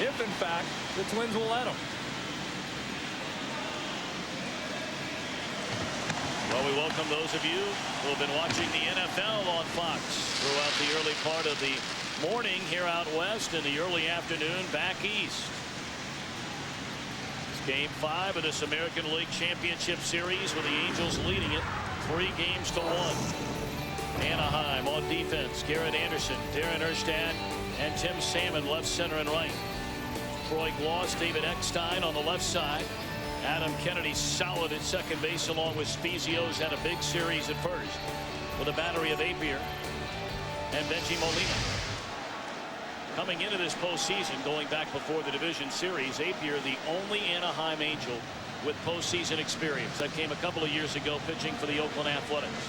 if in fact the Twins will let him. Well, we welcome those of you who have been watching the NFL on Fox throughout the early part of the morning here out west and the early afternoon back east. It's Game 5 of this American League Championship Series with the Angels leading it 3-1. Anaheim on defense. Garrett Anderson, Darren Erstad, and Tim Salmon left, center, and right. Troy Gloss, David Eckstein on the left side. Adam Kennedy solid at second base along with Spezio's had a big series at first with a battery of Apier and Benji Molina. Coming into this postseason, going back before the division series, Apier the only Anaheim Angel with postseason experience. That came a couple of years ago pitching for the Oakland Athletics.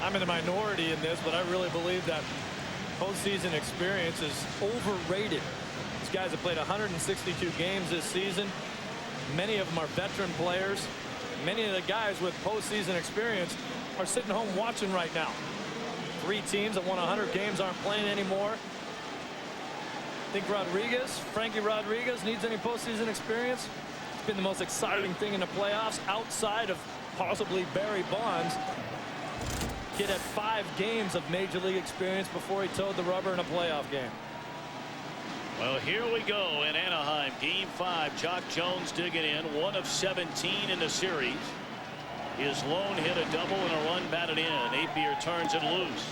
I'm in the minority in this, but I really believe that postseason experience is overrated. These guys have played 162 games this season. Many of them are veteran players. Many of the guys with postseason experience are sitting home watching right now. 3 teams that won 100 games aren't playing anymore. Think Frankie Rodriguez needs any postseason experience? It's been the most exciting thing in the playoffs outside of possibly Barry Bonds. Kid had 5 games of major league experience before he toed the rubber in a playoff game. Well, here we go in Anaheim. Game 5. Jock Jones digging in. 1 of 17 in the series. His lone hit a double and a run batted in. Apier turns it loose.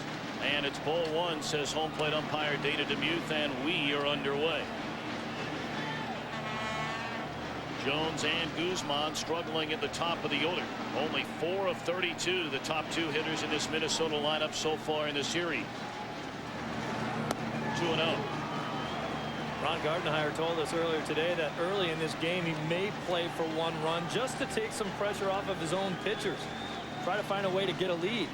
And it's ball 1, says home plate umpire Dana DeMuth, and we are underway. Jones and Guzman struggling at the top of the order. Only 4 of 32, the top 2 hitters in this Minnesota lineup so far in the series. 2-0. Ron Gardenhire told us earlier today that early in this game he may play for 1 run just to take some pressure off of his own pitchers. Try to find a way to get a lead.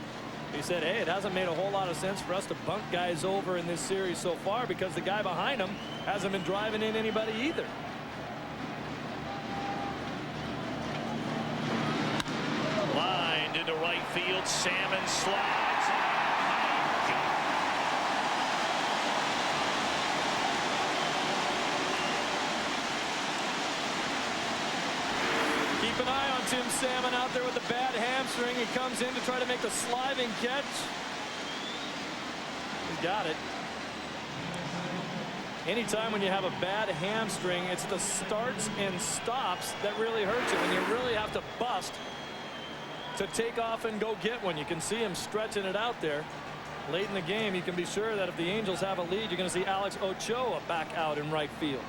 He said, hey, it hasn't made a whole lot of sense for us to bunt guys over in this series so far because the guy behind him hasn't been driving in anybody either. Lined into right field. Salmon slides. Keep an eye on Tim Salmon out there with a bad hamstring. He comes in to try to make the sliding catch. He got it. Anytime when you have a bad hamstring, it's the starts and stops that really hurt you. And you really have to bust to take off and go get one. You can see him stretching it out there. Late in the game, you can be sure that if the Angels have a lead, you're going to see Alex Ochoa back out in right field.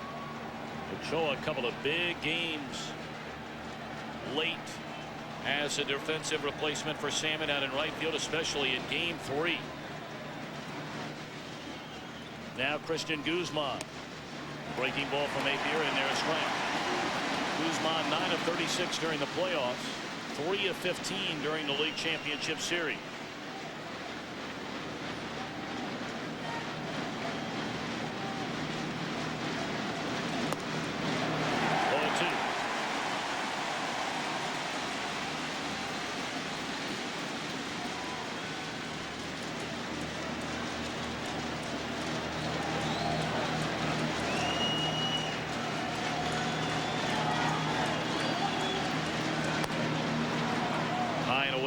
Ochoa, a couple of big games late as a defensive replacement for Salmon out in right field, especially in Game 3. Now Christian Guzman. Breaking ball from Apier, and there's strike. Guzman 9 of 36 during the playoffs. 3 of 15 during the league championship series.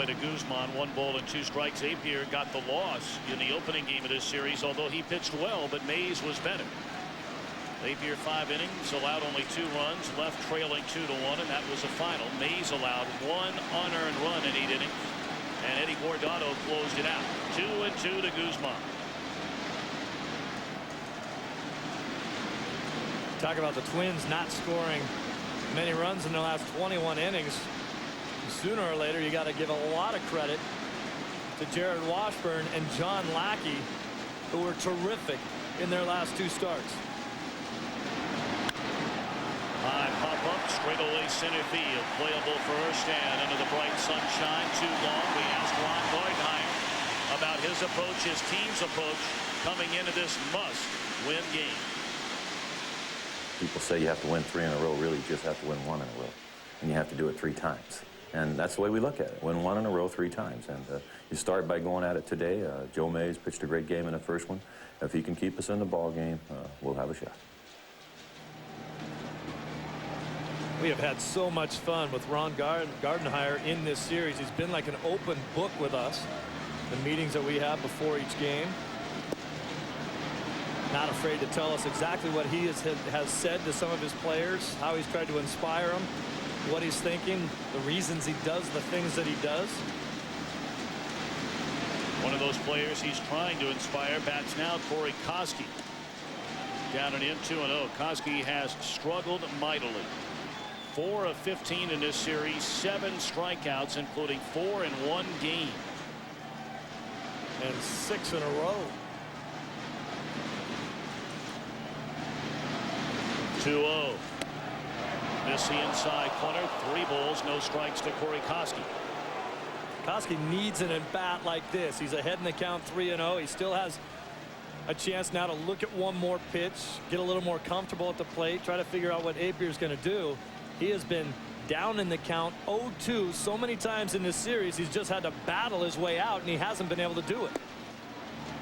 To Guzman, 1 ball and 2 strikes. Apier got the loss in the opening game of this series, although he pitched well, but Mays was better. Apier 5 innings, allowed only 2 runs, left trailing 2-1, and that was the final. Mays allowed 1 unearned run in 8 innings, and Eddie Guardado closed it out. 2-2 to Guzman. Talk about the Twins not scoring many runs in the last 21 innings. Sooner or later, you got to give a lot of credit to Jared Washburn and John Lackey, who were terrific in their last 2 starts. High pop up, straightaway center field, playable for Erstad under the bright sunshine. Too long. We asked Ron Gardenhire about his approach, his team's approach, coming into this must-win game. People say you have to win 3 in a row. Really, you just have to win 1 in a row, and you have to do it 3 times. And that's the way we look at it. Win 1 in a row 3 times. And you start by going at it today. Joe Mays pitched a great game in the first one. If he can keep us in the ball game, we'll have a shot. We have had so much fun with Ron Gardenhire in this series. He's been like an open book with us. The meetings that we have before each game. Not afraid to tell us exactly what he has said to some of his players, how he's tried to inspire them, what he's thinking, the reasons he does the things that he does. One of those players he's trying to inspire bats now, Corey Koski. Down and in 2-0. Koski has struggled mightily. 4 of 15 in this series, 7 strikeouts, including 4 in 1 game. And 6 in a row. 2-0. Miss the inside corner. 3 balls, no strikes to Corey Koski. Koski needs an at-bat like this. He's ahead in the count 3-0. He still has a chance now to look at one more pitch, get a little more comfortable at the plate, try to figure out what Apier's going to do. He has been down in the count 0-2 so many times in this series. He's just had to battle his way out, and he hasn't been able to do it.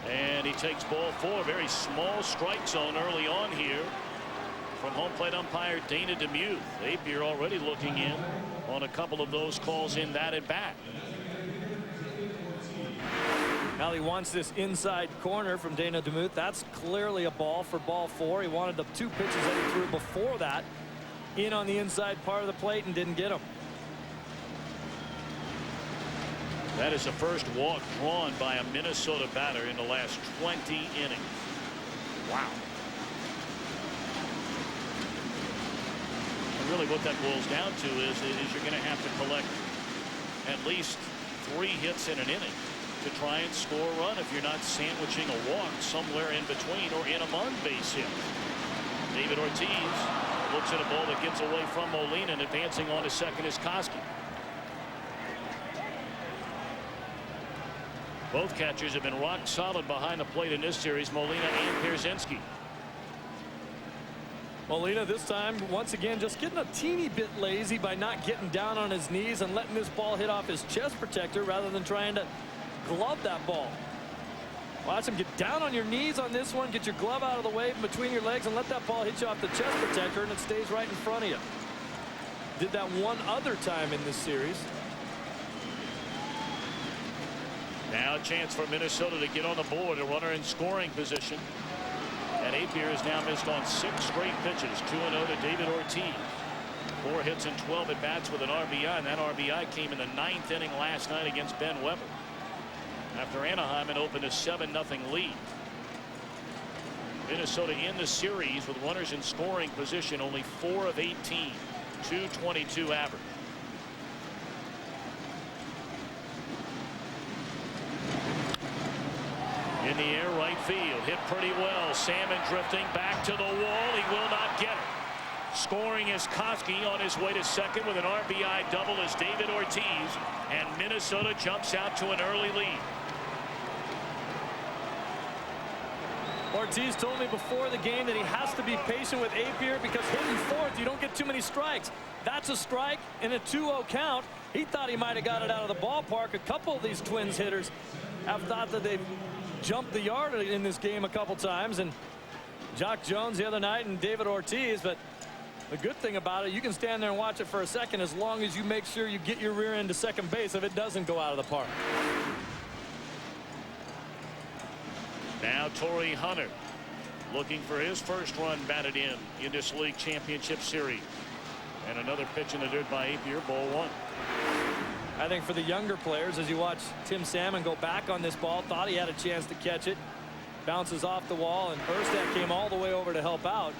And he takes ball 4. Very small strike zone early on here from home plate umpire Dana DeMuth. Apier already looking in on a couple of those calls in that at bat. Now he wants this inside corner from Dana DeMuth. That's clearly a ball for ball 4. He wanted the 2 pitches that he threw before that in on the inside part of the plate and didn't get him. That is the first walk drawn by a Minnesota batter in the last 20 innings. Wow. And really what that boils down to is you're going to have to collect at least 3 hits in an inning to try and score a run if you're not sandwiching a walk somewhere in between or in among base hits. David Ortiz looks at a ball that gets away from Molina, and advancing on to second is Koski. Both catchers have been rock solid behind the plate in this series, Molina and Pierzynski. Molina this time once again just getting a teeny bit lazy by not getting down on his knees and letting this ball hit off his chest protector rather than trying to glove that ball. Watch him get down on your knees on this one, get your glove out of the way between your legs and let that ball hit you off the chest protector, and it stays right in front of you. Did that one other time in this series. Now a chance for Minnesota to get on the board, a runner in scoring position. And Apier has now missed on 6 straight pitches. 2-0 to David Ortiz. 4 hits and 12 at bats with an RBI, and that RBI came in the 9th inning last night against Ben Weber. After Anaheim had opened a 7-0 lead. Minnesota in the series with runners in scoring position, only 4 of 18, 222 average. In the air, right field, hit pretty well. Salmon drifting back to the wall. He will not get it. Scoring is Koski on his way to second with an RBI double as David Ortiz, and Minnesota jumps out to an early lead. Ortiz told me before the game that he has to be patient with Apier because hitting fourth, you don't get too many strikes. That's a strike in a 2-0 count. He thought he might have got it out of the ballpark. A couple of these Twins hitters have thought that they've jumped the yard in this game a couple times, and Jock Jones the other night and David Ortiz. But the good thing about it, you can stand there and watch it for a second as long as you make sure you get your rear end to second base if it doesn't go out of the park. Now Torrey Hunter looking for his first run batted in this league championship series. And another pitch in the dirt by Apier, ball 1. I think for the younger players, as you watch Tim Salmon go back on this ball, thought he had a chance to catch it. Bounces off the wall, and Erstad came all the way over to help out.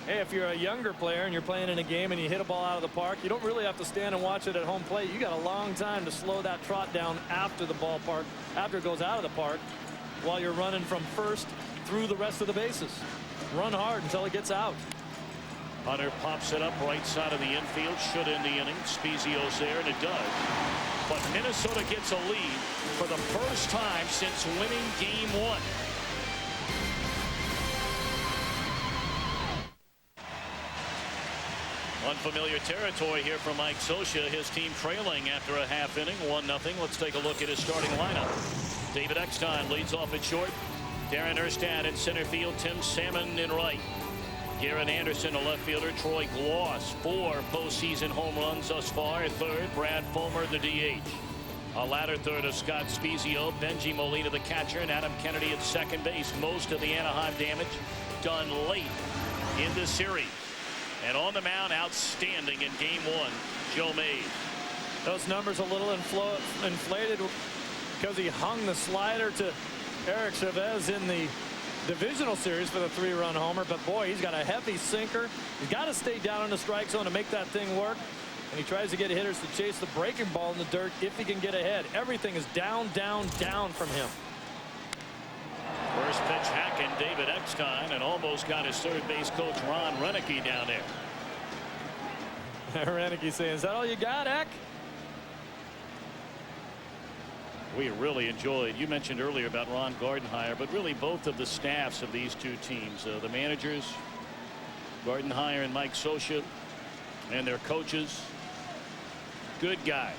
Hey, if you're a younger player and you're playing in a game and you hit a ball out of the park, you don't really have to stand and watch it at home plate. You got a long time to slow that trot down after the ballpark, after it goes out of the park, while you're running from first through the rest of the bases. Run hard until it gets out. Hunter pops it up right side of the infield, should end the inning. Spezio's there, and it does. But Minnesota gets a lead for the first time since winning game 1. Unfamiliar territory here for Mike Scioscia. His team trailing after a half inning, 1-0. Let's take a look at his starting lineup. David Eckstein leads off at short. Darren Erstad in center field. Tim Salmon in right. Garrett Anderson, a left fielder. Troy Gloss, 4 postseason home runs thus far at third. Brad Fulmer, the DH. A latter third of Scott Spezio. Benji Molina, the catcher, and Adam Kennedy at second base. Most of the Anaheim damage done late in the series. And on the mound, outstanding in game 1, Joe Mays. Those numbers a little inflated because he hung the slider to Eric Chavez in the divisional series for the 3-run homer. But boy, he's got a heavy sinker. He's got to stay down in the strike zone to make that thing work. And he tries to get hitters to chase the breaking ball in the dirt if he can get ahead. Everything is down, down, down from him. First pitch hacking David Eckstein, and almost got his third base coach Ron Renicky down there. Renicky saying, is that all you got, Eck? We really enjoyed, you mentioned earlier about Ron Gardenhire, but really both of the staffs of these two teams, the managers, Gardenhire and Mike Scioscia, and their coaches, good guys,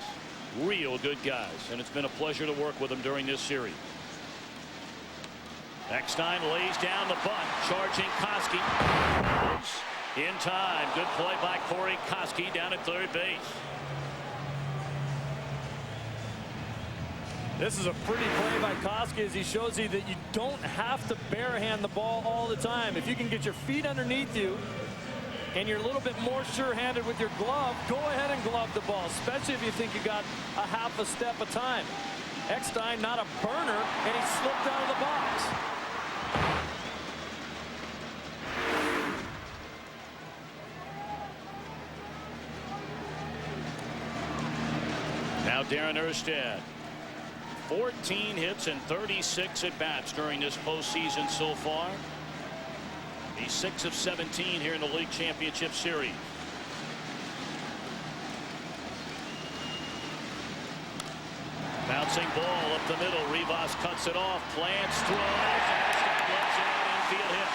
real good guys, and it's been a pleasure to work with them during this series. Eckstein lays down the bunt, charging Koski. In time, good play by Corey Koski down at third base. This is a pretty play by Koski as he shows you that you don't have to barehand the ball all the time. If you can get your feet underneath you and you're a little bit more sure-handed with your glove, go ahead and glove the ball, especially if you think you got a half a step of time. Eckstein, not a burner, and he slipped out of the box. Now Darren Erstad. 14 hits and 36 at bats during this postseason so far. He's 6 of 17 here in the league championship series. Bouncing ball up the middle. Rivas cuts it off. Plants, throws. Erstad blows it out. Infield hit.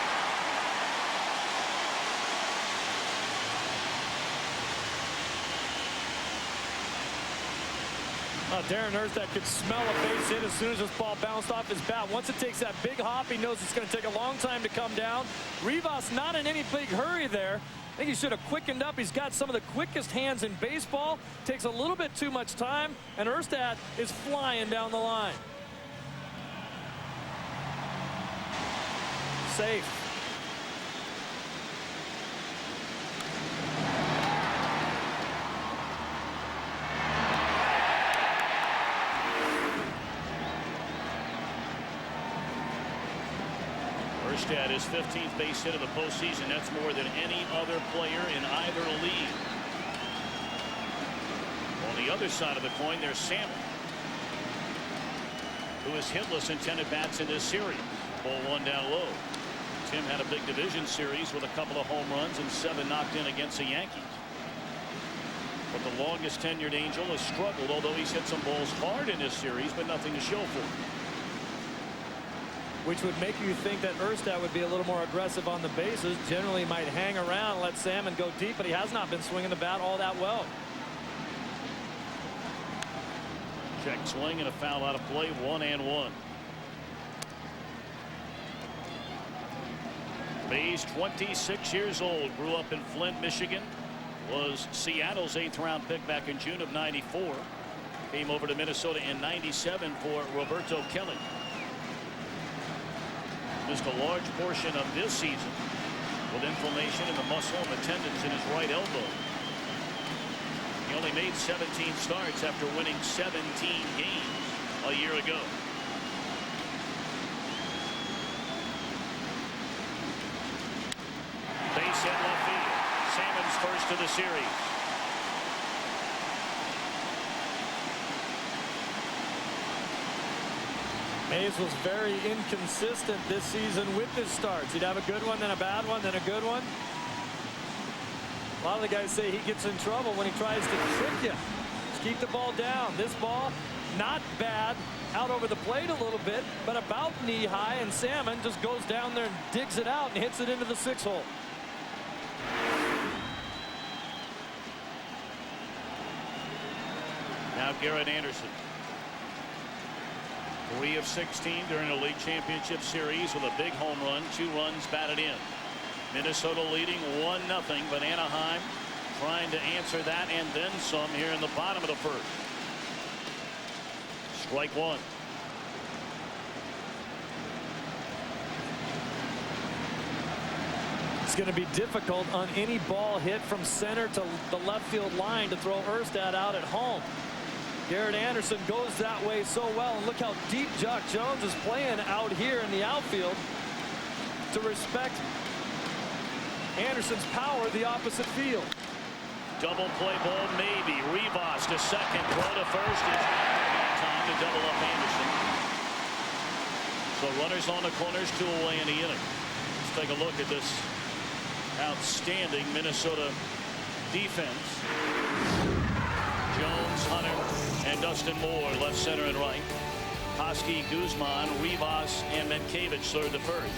Darren Erstad could smell a base hit as soon as this ball bounced off his bat. Once it takes that big hop, he knows it's going to take a long time to come down. Rivas not in any big hurry there. I think he should have quickened up. He's got some of the quickest hands in baseball. Takes a little bit too much time, and Erstad is flying down the line. Safe. Erstad, his 15th base hit of the postseason. That's more than any other player in either league. On the other side of the coin, there's Salmon, who is hitless in 10 at-bats in this series. Ball 1 down low. Tim had a big division series with a couple of home runs and 7 knocked in against the Yankees. But the longest tenured Angel has struggled, although he's hit some balls hard in this series, but nothing to show for it. Which would make you think that Erstad would be a little more aggressive on the bases. Generally might hang around, let Salmon go deep, but he has not been swinging the bat all that well. Check swing and a foul out of play. 1-1. Mays, 26 years old, grew up in Flint, Michigan. Was Seattle's 8th round pick back in June of '94. Came over to Minnesota in '97 for Roberto Kelly. Missed a large portion of this season with inflammation in the muscle and the tendons in his right elbow. He only made 17 starts after winning 17 games a year ago. Base hit left field. Salmon's first of the series. Mays was very inconsistent this season with his starts. He'd have a good one, then a bad one, then a good one. A lot of the guys say he gets in trouble when he tries to trick you. Just keep the ball down. This ball, not bad, out over the plate a little bit, but about knee high, and Salmon just goes down there and digs it out and hits it into the 6-hole. Now Garrett Anderson. 3 of 16 during the league championship series with a big home run, 2 runs batted in. Minnesota leading 1-0, but Anaheim trying to answer that and then some here in the bottom of the first. Strike one. It's going to be difficult on any ball hit from center to the left field line to throw Erstad out at home. Garrett Anderson goes that way so well, and look how deep Jock Jones is playing out here in the outfield to respect Anderson's power the opposite field. Double play ball, maybe. Rivas to second, throw to first. It's time to double up Anderson. So runners on the corners, 2 away in the inning. Let's take a look at this outstanding Minnesota defense. Jones, Hunter, and Dustin Moore left, center, and right. Koski, Guzman, Rivas, and Menkiewicz third to first.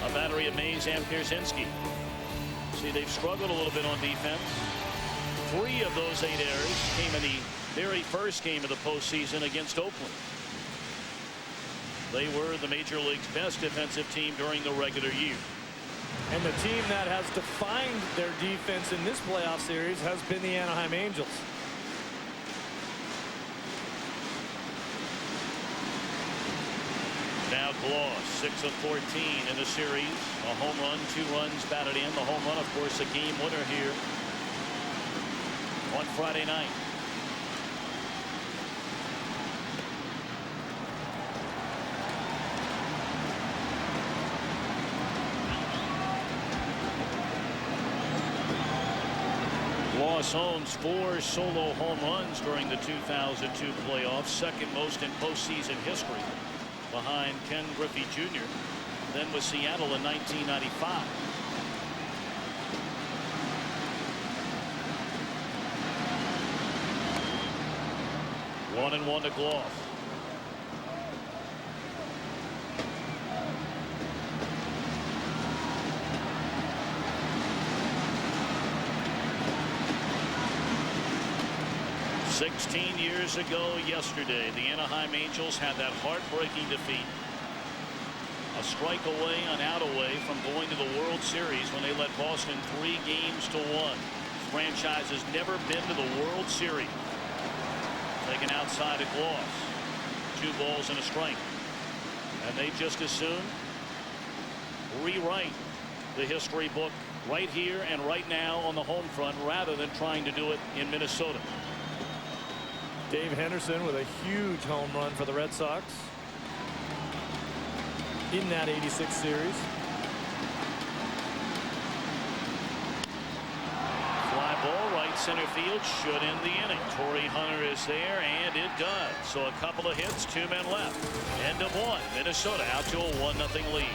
A battery of Mays and Pierzynski. See, they've struggled a little bit on defense. 3 of those 8 errors came in the very first game of the postseason against Oakland. They were the Major League's best defensive team during the regular year. And the team that has defined their defense in this playoff series has been the Anaheim Angels. Now Gloss, 6 of 14 in the series. A home run, 2 runs batted in. The home run, of course, a game winner here on Friday night. Gloss owns 4 solo home runs during the 2002 playoffs, second most in postseason history, behind Ken Griffey Jr. Then with Seattle in 1995. One and one to Gloss. "16 years ago yesterday, the Anaheim Angels had that heartbreaking defeat. A strike away, an out away from going to the World Series when they led Boston 3-1. The franchise has never been to the World Series. Taken outside of Gloss. 2 balls and a strike. And they just as soon rewrite the history book right here and right now on the home front rather than trying to do it in Minnesota. Dave Henderson with a huge home run for the Red Sox in that '86 series. Fly ball, right center field, should end the inning. Torrey Hunter is there, and it does. So a couple of hits, 2 men left. End of 1. Minnesota out to a 1-0 lead.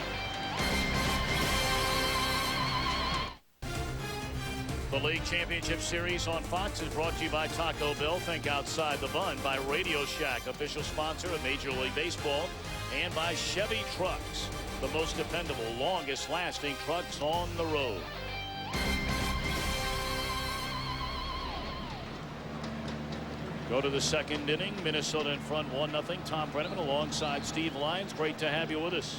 The League Championship Series on Fox is brought to you by Taco Bell. Think outside the bun. By Radio Shack, official sponsor of Major League Baseball. And by Chevy Trucks, the most dependable, longest lasting trucks on the road. Go to the second inning. Minnesota in front 1-0. Tom Brenneman alongside Steve Lyons. Great to have you with us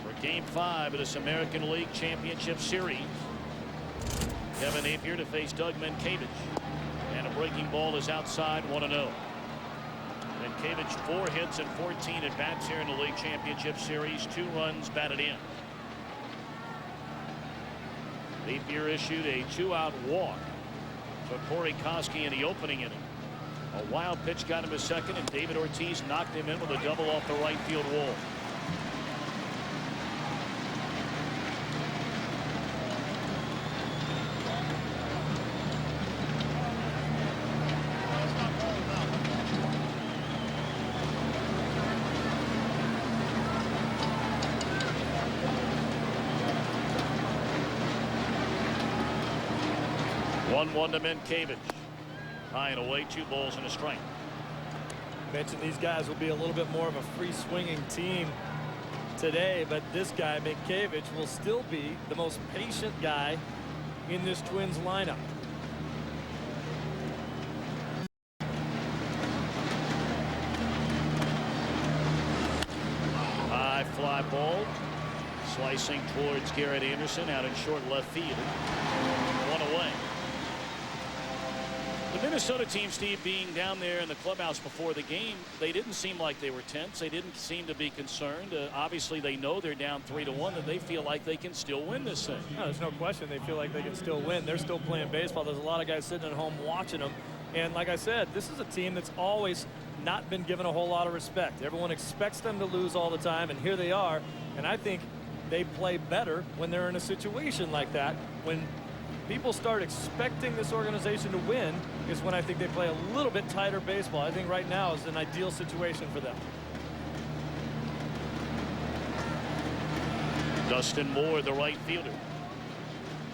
for Game 5 of this American League Championship Series. Kevin Napier to face Doug Menkiewicz. And a breaking ball is outside, 1-0. Menkiewicz 4 hits and 14 at bats here in the League Championship Series. 2 runs batted in. Napier issued a 2-out walk to Corey Koski in the opening inning. A wild pitch got him a second, and David Ortiz knocked him in with a double off the right field wall. One to Menkiewicz. High and away, 2 balls and a strike. Mentioned these guys will be a little bit more of a free swinging team today, but this guy Menkiewicz will still be the most patient guy in this Twins lineup. Slicing towards Garrett Anderson out in short left field. One away. The Minnesota team, Steve, being down there in the clubhouse before the game, they didn't seem like they were tense. They didn't seem to be concerned. Obviously, they know they're down 3-1, and they feel like they can still win this thing. No, there's no question they feel like they can still win. They're still playing baseball. There's a lot of guys sitting at home watching them. And like I said, this is a team that's always not been given a whole lot of respect. Everyone expects them to lose all the time, and here they are. And I think they play better when they're in a situation like that. When people start expecting this organization to win is when I think they play a little bit tighter baseball. I think right now is an ideal situation for them. Dustin Moore, the right fielder,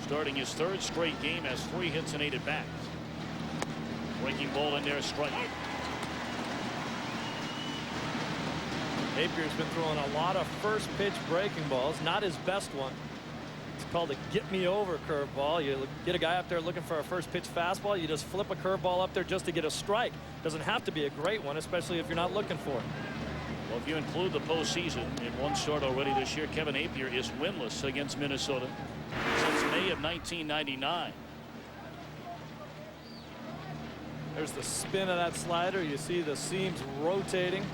starting his third straight game, has 3 hits and 8 at bats. Breaking ball in there, strike. Napier's been throwing a lot of first pitch breaking balls, not his best one. It's called a get me over curveball. You get a guy up there looking for a first pitch fastball, you just flip a curveball up there just to get a strike. Doesn't have to be a great one, especially if you're not looking for it. Well, if you include the postseason, in one start already this year, Kevin Napier is winless against Minnesota since May of 1999. There's the spin of that slider. You see the seams rotating.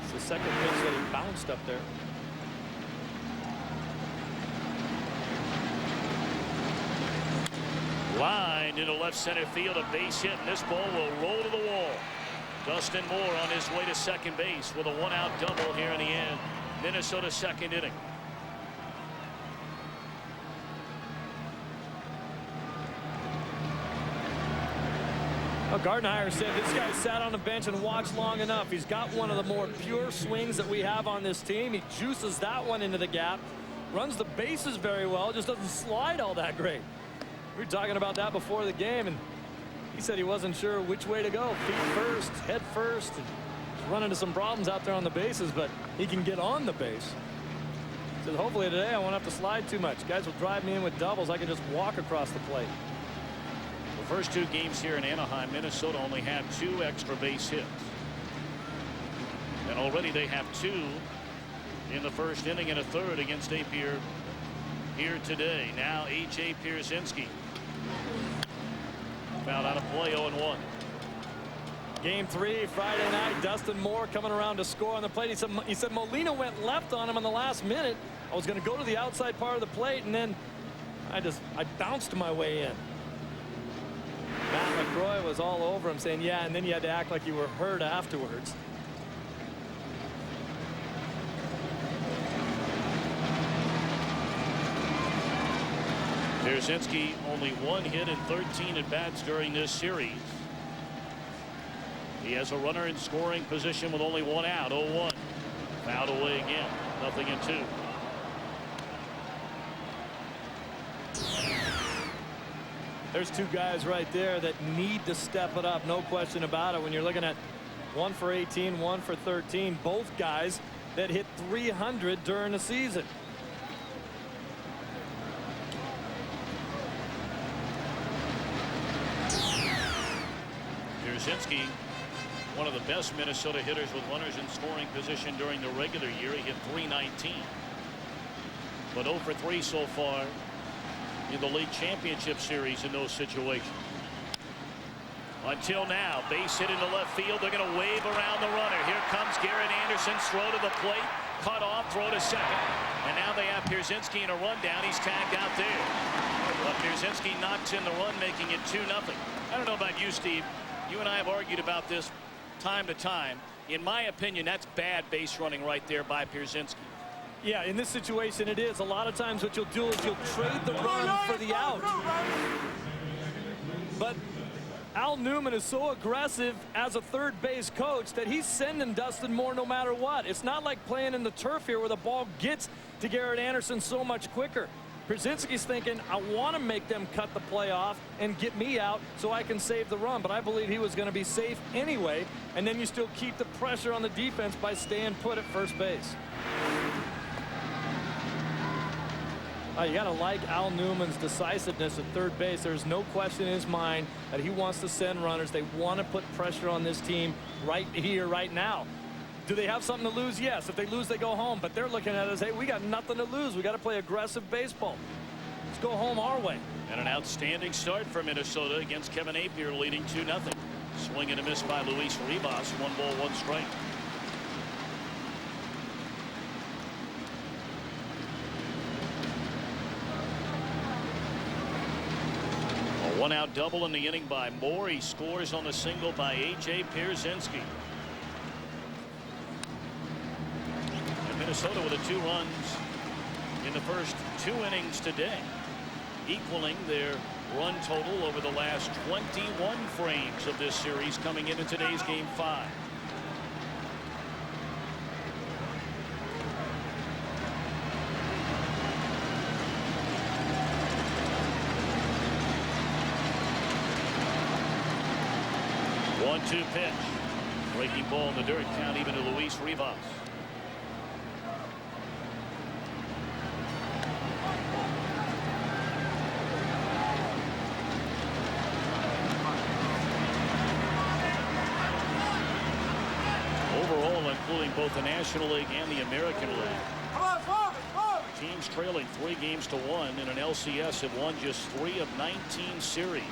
It's the second pitch that he bounced up there. Line into left center field, a base hit, and this ball will roll to the wall. Dustin Moore on his way to second base with a 1-out double here in the end. Minnesota's second inning. Well, Gardenhire said this guy sat on the bench and watched long enough. He's got one of the more pure swings that we have on this team. He juices that one into the gap, runs the bases very well, just doesn't slide all that great. We were talking about that before the game, and he said he wasn't sure which way to go. Feet first, head first. And he's run into some problems out there on the bases, but he can get on the base. He said, hopefully today I won't have to slide too much. Guys will drive me in with doubles. I can just walk across the plate. The first 2 games here in Anaheim, Minnesota only had 2 extra base hits. And already they have 2 in the first inning and a third against Napier here today. Now A.J. Pierzynski fouled out of play, 0-1. Game 3 Friday night. Dustin Moore coming around to score on the plate. He said Molina went left on him in the last minute. I was going to go to the outside part of the plate, and then I bounced my way in. Matt LaCroix was all over him saying, yeah, and then you had to act like you were hurt afterwards. Pierzynski only 1 hit and 13 at bats during this series. He has a runner in scoring position with only 1 out. 0-1. Fouled away again. 0-2. There's 2 guys right there that need to step it up. No question about it. When you're looking at 1 for 18, 1 for 13, both guys that hit 300 during the season. Pierzynski, one of the best Minnesota hitters with runners in scoring position during the regular year. He hit .319. But 0 for 3 so far in the league championship series in those situations. Until now, base hit into left field. They're going to wave around the runner. Here comes Garrett Anderson. Throw to the plate. Cut off. Throw to second. And now they have Pierzynski in a rundown. He's tagged out there. But Pierzynski knocks in the run, making it 2-0. I don't know about you, Steve. You and I have argued about this time to time. In my opinion, that's bad base running right there by Pierzynski. Yeah, in this situation it is. A lot of times what you'll do is you'll trade the run for the out. But Al Newman is so aggressive as a third base coach that he's sending Dustin Moore no matter what. It's not like playing in the turf here where the ball gets to Garrett Anderson so much quicker. Pierzynski's thinking, I want to make them cut the play off and get me out so I can save the run. But I believe he was going to be safe anyway. And then you still keep the pressure on the defense by staying put at first base. You got to like Al Newman's decisiveness at third base. There's no question in his mind that he wants to send runners. They want to put pressure on this team right here, right now. Do they have something to lose? Yes. If they lose, they go home. But they're looking at it as, hey, we got nothing to lose. We got to play aggressive baseball. Let's go home our way. And an outstanding start for Minnesota against Kevin Apier, leading 2-0. Swing and a miss by Luis Rivas. 1 ball, 1 strike. A 1-out double in the inning by Moore. He scores on a single by A.J. Pierzynski. And Minnesota with the 2 runs in the first 2 innings today, equaling their run total over the last 21 frames of this series coming into today's game 5. One-two pitch. Breaking ball in the dirt. Count even to Luis Rivas. Overall, including both the National League and the American League, teams trailing 3 games to 1 in an LCS have won just 3 of 19 series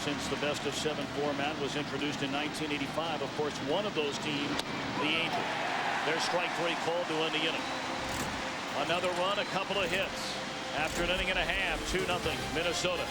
since the best-of-7 format was introduced in 1985. Of course, one of those teams, the Angels. Their strike 3 called to end the inning. Another run, a couple of hits. After an inning and a half, 2-0 Minnesota.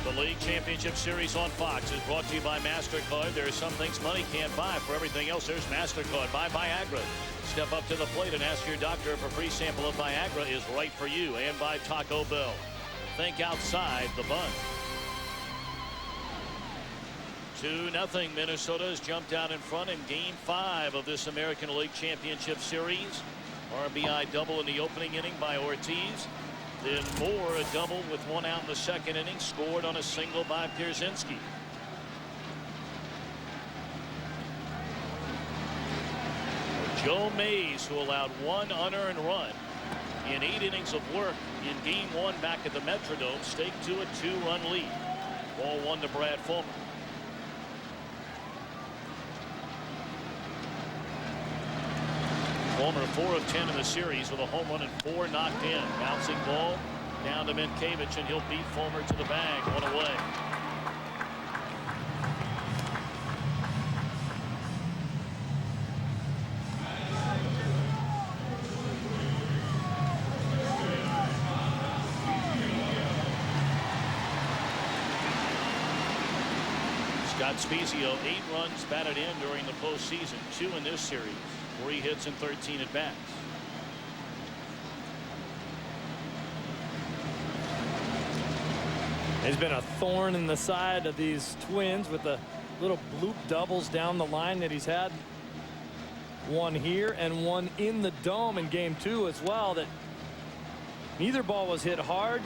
The League Championship Series on Fox is brought to you by MasterCard. There are some things money can't buy. For everything else, there's MasterCard. Buy Viagra. Step up to the plate and ask your doctor if a free sample of Viagra is right for you. And by Taco Bell. Think outside the bun. 2-0. Minnesota has jumped out in front in Game 5 of this American League Championship Series. RBI double in the opening inning by Ortiz. Then Moore, a double with 1 out in the second inning, scored on a single by Pierzynski. Joe Mays, who allowed 1 unearned run in 8 innings of work in Game 1 back at the Metrodome, staked to a 2-run lead. Ball 1 to Brad Fulmer. Fulmer 4 of 10 in the series with a home run and 4 knocked in. Bouncing ball down to Minkiewicz, and he'll beat Fulmer to the bag. 1 away. Scott Spezio, 8 runs batted in during the postseason, 2 in this series. 3 hits and 13 at bats. He's been a thorn in the side of these Twins with the little bloop doubles down the line that he's had. 1 here and 1 in the dome in Game 2 as well. That neither ball was hit hard,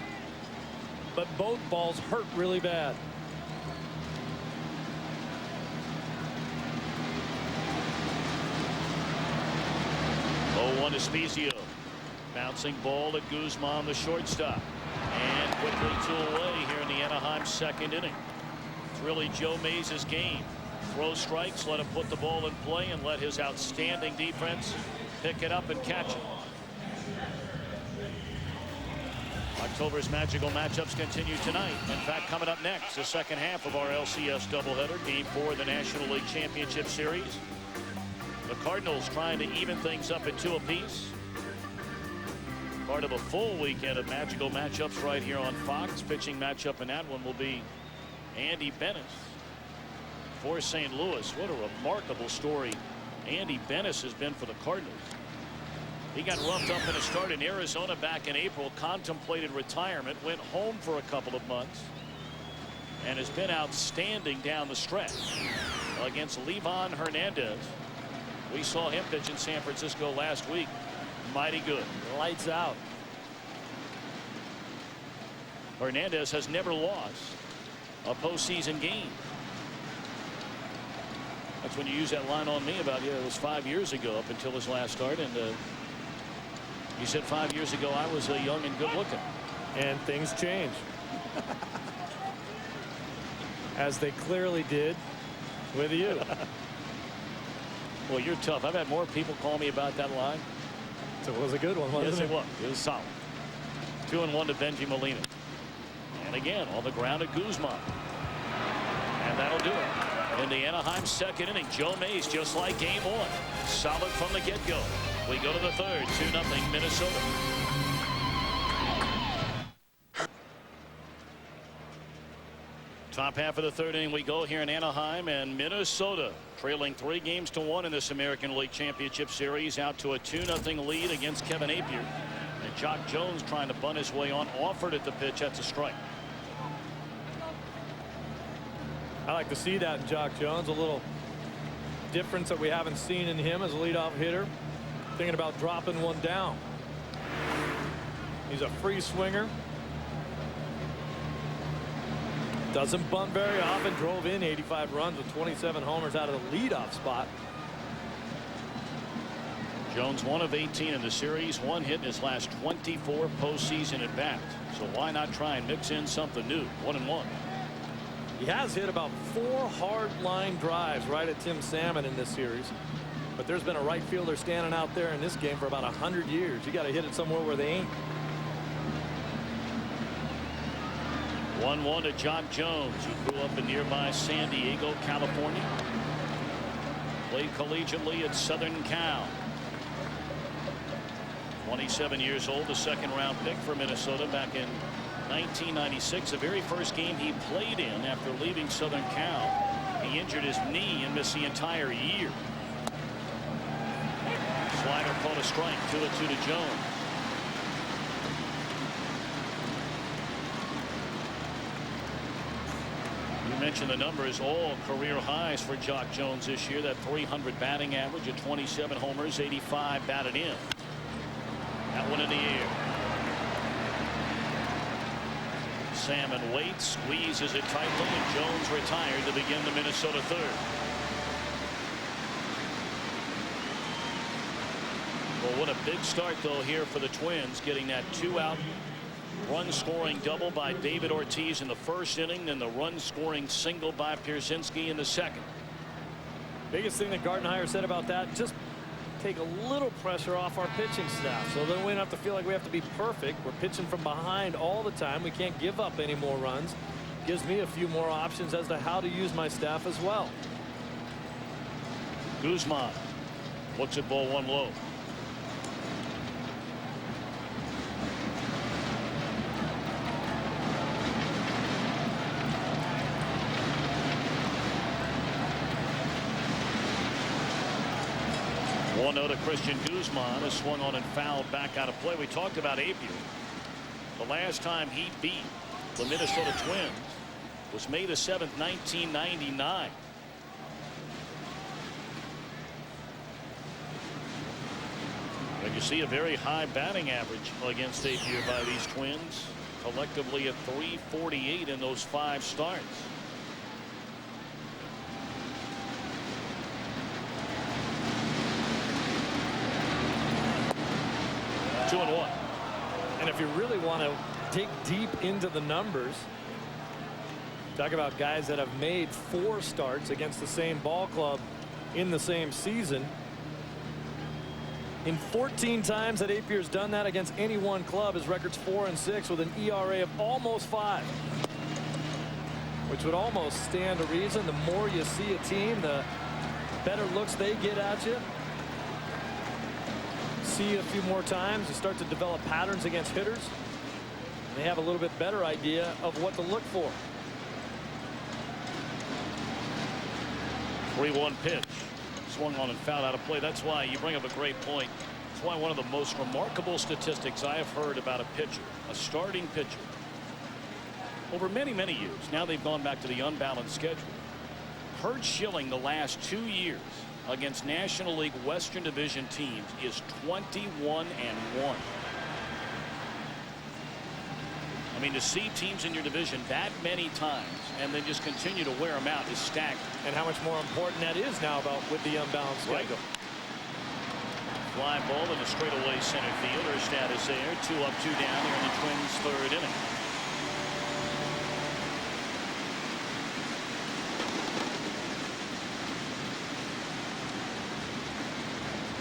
but both balls hurt really bad. 0-1 to Spezio. Bouncing ball at Guzman, the shortstop. And quickly 2 away here in the Anaheim second inning. It's really Joe Mays' game. Throw strikes, let him put the ball in play, and let his outstanding defense pick it up and catch it. October's magical matchups continue tonight. In fact, coming up next, the second half of our LCS doubleheader, Game 4 of the National League Championship Series. The Cardinals trying to even things up at 2 apiece. Part of a full weekend of magical matchups right here on Fox. Pitching matchup in that one will be Andy Bennis for St. Louis. What a remarkable story Andy Bennis has been for the Cardinals. He got roughed up in a start in Arizona back in April, contemplated retirement, went home for a couple of months, and has been outstanding down the stretch against Livan Hernandez. We saw him pitch in San Francisco last week. Mighty good. Lights out. Hernandez has never lost a postseason game. That's when you use that line on me about, yeah, it was 5 years ago up until his last start. And you said 5 years ago I was young and good looking. And things change. As they clearly did with you. Well, you're tough. I've had more people call me about that line. So it was a good one, wasn't Yes, it? it was. It was solid. 2-1 to Benji Molina. And again, on the ground at Guzman. And that'll do it. In the Anaheim second inning, Joe Mays, just like game one, solid from the get-go. We go to the third, 2-0 Minnesota. Top half of the third inning we go here in Anaheim, and Minnesota trailing 3-1 in this American League Championship Series, out to a 2-0 lead against Kevin Appier. And Jock Jones trying to bunt his way on, offered at the pitch. That's a strike. I like to see that in Jock Jones, a little difference that we haven't seen in him as a leadoff hitter. Thinking about dropping one down. He's a free swinger. Doesn't bunt very often. Drove in 85 runs with 27 homers out of the leadoff spot. Jones 1 of 18 in the series, 1 hit in his last 24 postseason at bat. So why not try and mix in something new? 1-1. He has hit about 4 hard line drives right at Tim Salmon in this series. But there's been a right fielder standing out there in this game for about 100 years. You got to hit it somewhere where they ain't. 1-1 to Jock Jones, who grew up in nearby San Diego, California. Played collegiately at Southern Cal. 27 years old, a second-round pick for Minnesota back in 1996. The very first game he played in after leaving Southern Cal. He injured his knee and missed the entire year. Slider called a strike. 2-2 to Jones. You mentioned the numbers, all career highs for Jock Jones this year. That 300 batting average at 27 homers, 85 batted in. That one in the air. Salmon waits, squeezes it tightly, and Jones retired to begin the Minnesota third. Well, what a big start, though, here for the Twins, getting that 2-out run-scoring double by David Ortiz in the first inning, then the run-scoring single by Pierzynski in the second. Biggest thing that Gardenhire said about that, just take a little pressure off our pitching staff, so then we don't have to feel like we have to be perfect. We're pitching from behind all the time. We can't give up any more runs. Gives me a few more options as to how to use my staff as well. Guzman looks at ball one low. One note to Christian Guzman, is swung on and fouled back out of play. We talked about Appier. The last time he beat the Minnesota Twins was May the 7th, 1999. And you see a very high batting average against Appier by these Twins, collectively at .348 in those 5 starts. And if you really want to dig deep into the numbers, talk about guys that have made 4 starts against the same ball club in the same season. In 14 times that Apier's done that against any one club, his record's 4-6 with an ERA of almost 5, which would almost stand to reason. The more you see a team, the better looks they get at you. See a few more times, you start to develop patterns against hitters. They have a little bit better idea of what to look for. 3-1 pitch, swung on and fouled out of play. That's why you bring up a great point. That's why one of the most remarkable statistics I have heard about a pitcher, a starting pitcher, over many years. Now they've gone back to the unbalanced schedule. Kurt Schilling the last 2 years against National League Western Division teams is 21-1. I mean, to see teams in your division that many times and then just continue to wear them out is staggering. And how much more important that is now about with the unbalanced schedule. Fly ball in the straightaway center field. Erstad is there. 2 up, 2 down here in the Twins' third inning.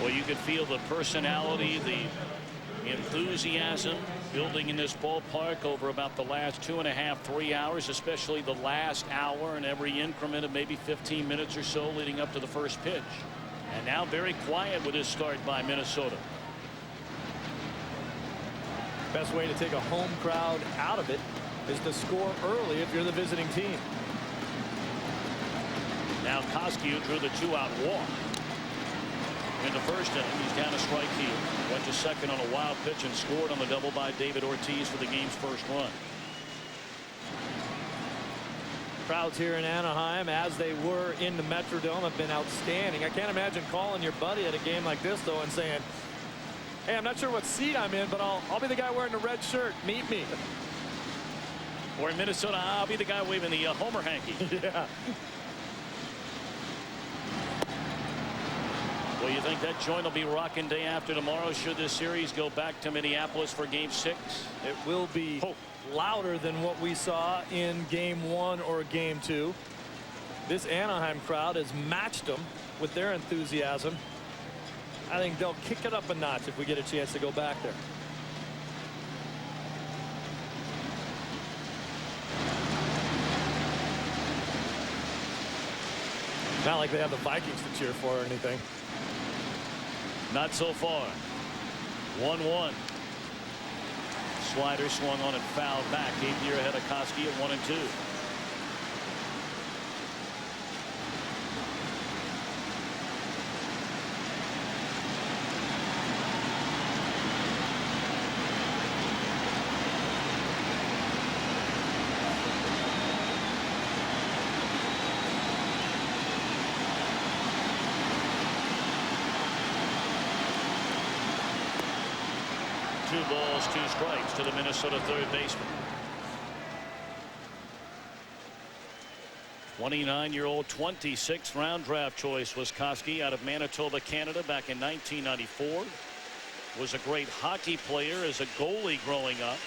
Well, you could feel the personality, the enthusiasm building in this ballpark over about the last 2.5, 3 hours, especially the last hour and every increment of maybe 15 minutes or so leading up to the first pitch. And now very quiet with his start by Minnesota. Best way to take a home crowd out of it is to score early if you're the visiting team. Now Koski, who drew the 2-out walk in the first inning, he's down a strike field. Went to second on a wild pitch and scored on the double by David Ortiz for the game's first run. Crowds here in Anaheim, as they were in the Metrodome, have been outstanding. I can't imagine calling your buddy at a game like this, though, and saying, hey, I'm not sure what seat I'm in, but I'll be the guy wearing the red shirt. Meet me. Or in Minnesota, I'll be the guy waving the homer hanky. Yeah. Well, you think that joint will be rocking day after tomorrow should this series go back to Minneapolis for game 6? It will be louder than what we saw in game 1 or game 2. This Anaheim crowd has matched them with their enthusiasm. I think they'll kick it up a notch if we get a chance to go back there. Not like they have the Vikings to cheer for or anything. Not so far. 1-1. Slider swung on and fouled back. Eighth year ahead of Koski at 1-2. Two balls, 2 strikes to the Minnesota third baseman. 29-year-old 26th round draft choice was Koski out of Manitoba, Canada back in 1994. Was a great hockey player as a goalie growing up.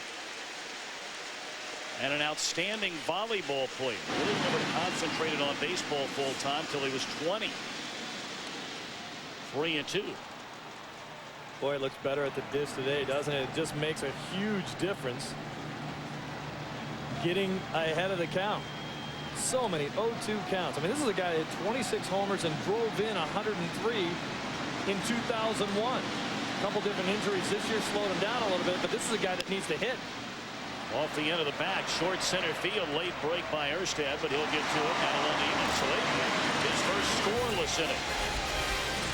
And an outstanding volleyball player. Really never concentrated on baseball full time till he was 20. 3-2. Boy, it looks better at the disc today, doesn't it? It just makes a huge difference getting ahead of the count. So many 0-2 counts. I mean, this is a guy that had 26 homers and drove in 103 in 2001. A couple different injuries this year slowed him down a little bit, but this is a guy that needs to hit. Off the end of the bat, short center field, late break by Erstad, but he'll get to it. Now 1-1 so his first scoreless inning.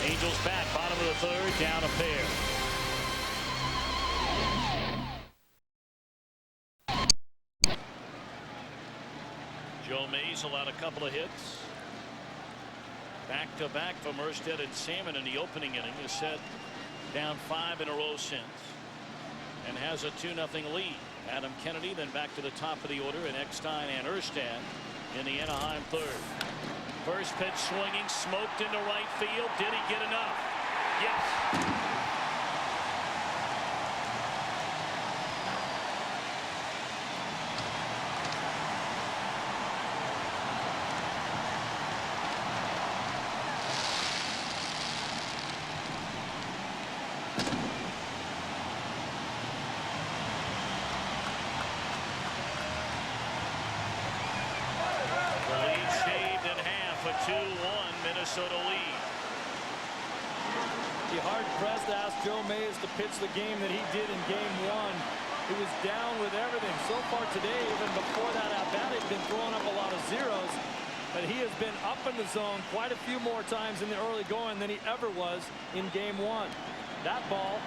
Angels back, bottom of the third, down a pair. Joe Mays allowed a couple of hits. Back to back from Erstad and Salmon in the opening inning. Has set down 5 in a row since and has a 2-0 lead. Adam Kennedy then back to the top of the order, and Eckstein and Erstad in the Anaheim third. First pitch swinging, smoked into right field. Did he get enough? Yes. Minnesota lead. Be hard-pressed to ask Joe Mays to pitch the game that he did in game 1. He was down with everything. So far today, even before that at-bat, he'd been throwing up a lot of zeros. But he has been up in the zone quite a few more times in the early going than he ever was in game 1. That ball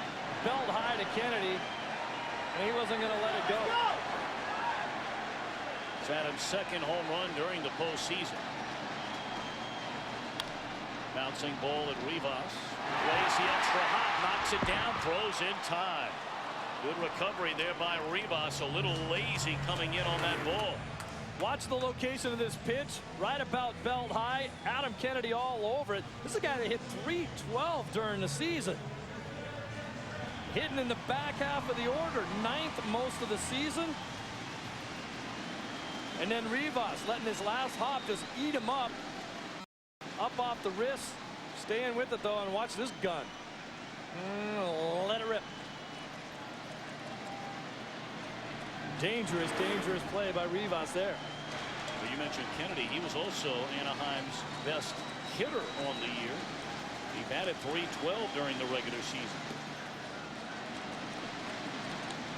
belled high to Kennedy, and he wasn't going to let it go. It's Adam's second home run during the postseason. Bouncing ball at Rivas. Plays the extra hop, knocks it down, throws in time. Good recovery there by Rivas. A little lazy coming in on that ball. Watch the location of this pitch. Right about belt high. Adam Kennedy all over it. This is a guy that hit .312 during the season. Hitting in the back half of the order. 9th most of the season. And then Rivas letting his last hop just eat him up. Up off the wrist. Staying with it, though, and watch this gun. Let it rip. Dangerous, dangerous play by Rivas there. Well, you mentioned Kennedy. He was also Anaheim's best hitter on the year. He batted .312 during the regular season.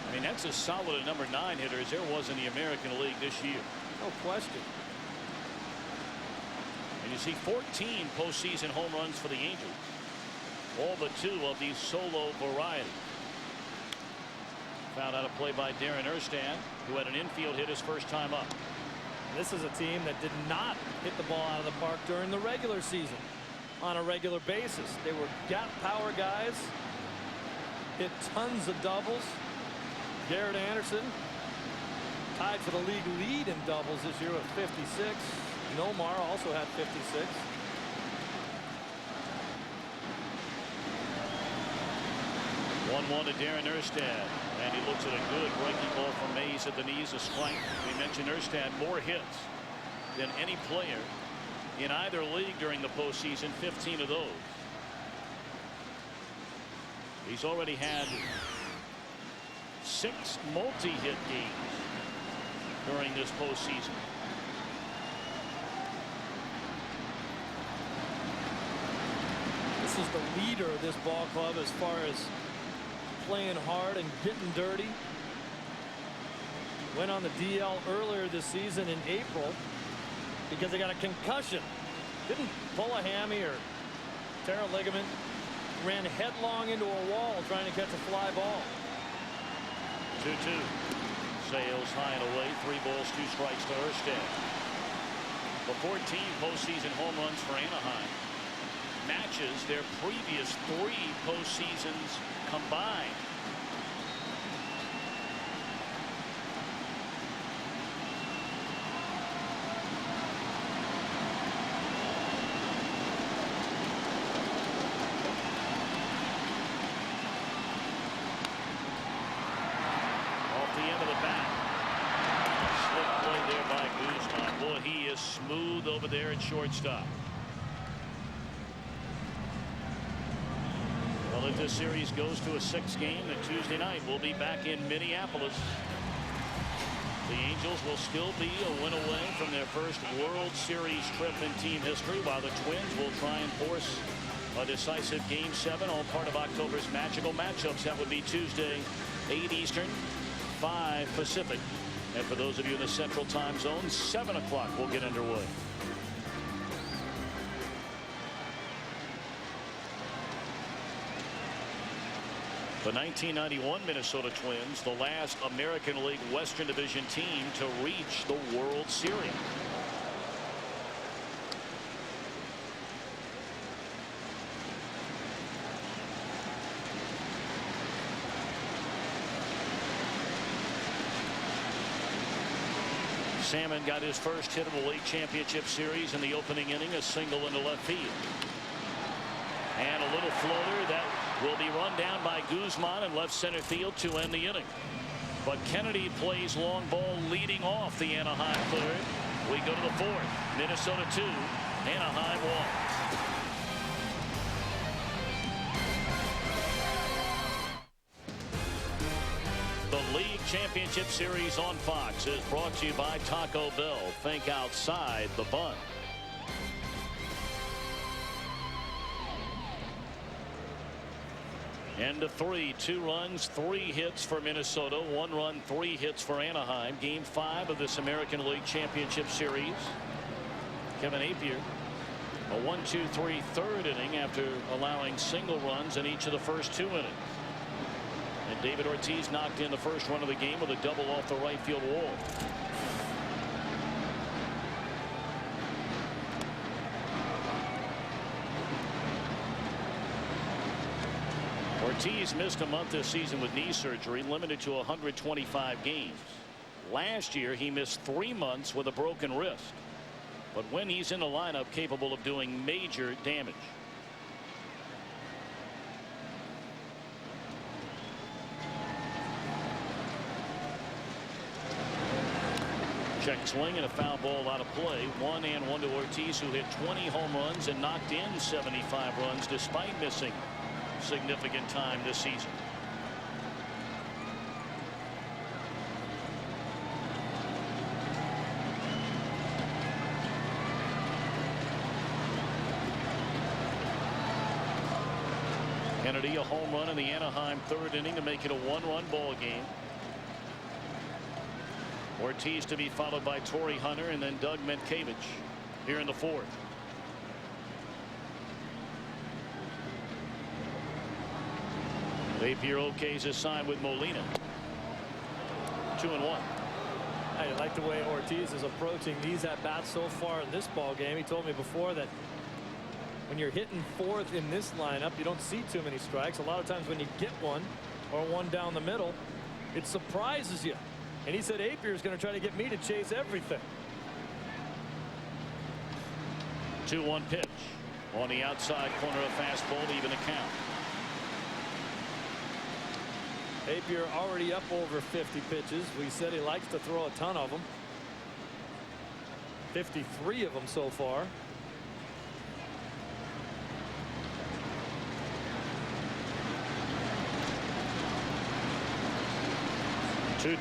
I mean, that's as solid a number 9 hitter as there was in the American League this year. No question. And you see 14 postseason home runs for the Angels. All but 2 of these solo variety. Found out a play by Darren Erstand, who had an infield hit his first time up. This is a team that did not hit the ball out of the park during the regular season on a regular basis. They were gap power guys, hit tons of doubles. Garrett Anderson tied for the league lead in doubles this year with 56. Nomar also had 56. One to Darren Erstand, and he looks at a good breaking ball from Mays at the knees, a strike. We mentioned Erstand, more hits than any player in either league during the postseason, 15 of those. He's already had 6 multi-hit games during this postseason. This is the leader of this ball club as far as playing hard and getting dirty. Went on the DL earlier this season in April because he got a concussion. Didn't pull a hammy or tear a ligament. Ran headlong into a wall trying to catch a fly ball. 2-2. Sails high and away. 3 balls, 2 strikes to Erstand. The 14 postseason home runs for Anaheim matches their previous 3 postseasons combined. Off the end of the bat. Slick play there by Guzman. Boy, he is smooth over there at shortstop. Well, if this series goes to a 6th game, then Tuesday night we'll be back in Minneapolis. The Angels will still be a win away from their first World Series trip in team history, while the Twins will try and force a decisive Game 7, all part of October's magical matchups. That would be Tuesday, 8 Eastern, 5 Pacific. And for those of you in the Central Time Zone, 7 o'clock will get underway. The 1991 Minnesota Twins, the last American League Western Division team to reach the World Series. Salmon got his first hit of the league championship series in the opening inning, a single into left field. And a little floater that will be run down by Guzman in left center field to end the inning. But Kennedy plays long ball leading off the Anaheim third. We go to the 4th. Minnesota 2, Anaheim 1. The league championship series on Fox is brought to you by Taco Bell. Think outside the bun. End of 3, 2 runs, 3 hits for Minnesota, 1 run, 3 hits for Anaheim. Game 5 of this American League Championship Series. Kevin Appier, a 1-2-3 third inning after allowing single runs in each of the first 2 innings. And David Ortiz knocked in the first run of the game with a double off the right field wall. Ortiz missed a month this season with knee surgery, limited to 125 games. Last year he missed 3 months with a broken wrist, but when he's in the lineup, capable of doing major damage. Check swing and a foul ball out of play. 1-1 to Ortiz, who hit 20 home runs and knocked in 75 runs despite missing significant time this season. Kennedy, a home run in the Anaheim third inning to make it a 1-run ball game. Ortiz to be followed by Torrey Hunter and then Doug Mientkiewicz here in the fourth. Napier okays his sign with Molina. 2-1. I like the way Ortiz is approaching these at bats so far in this ball game. He told me before that when you're hitting fourth in this lineup, you don't see too many strikes. A lot of times when you get one or one down the middle, it surprises you. And he said Napier is going to try to get me to chase everything. 2-1 pitch on the outside corner of fastball to even the count. Napier already up over 50 pitches. We said he likes to throw a ton of them. 53 of them so far.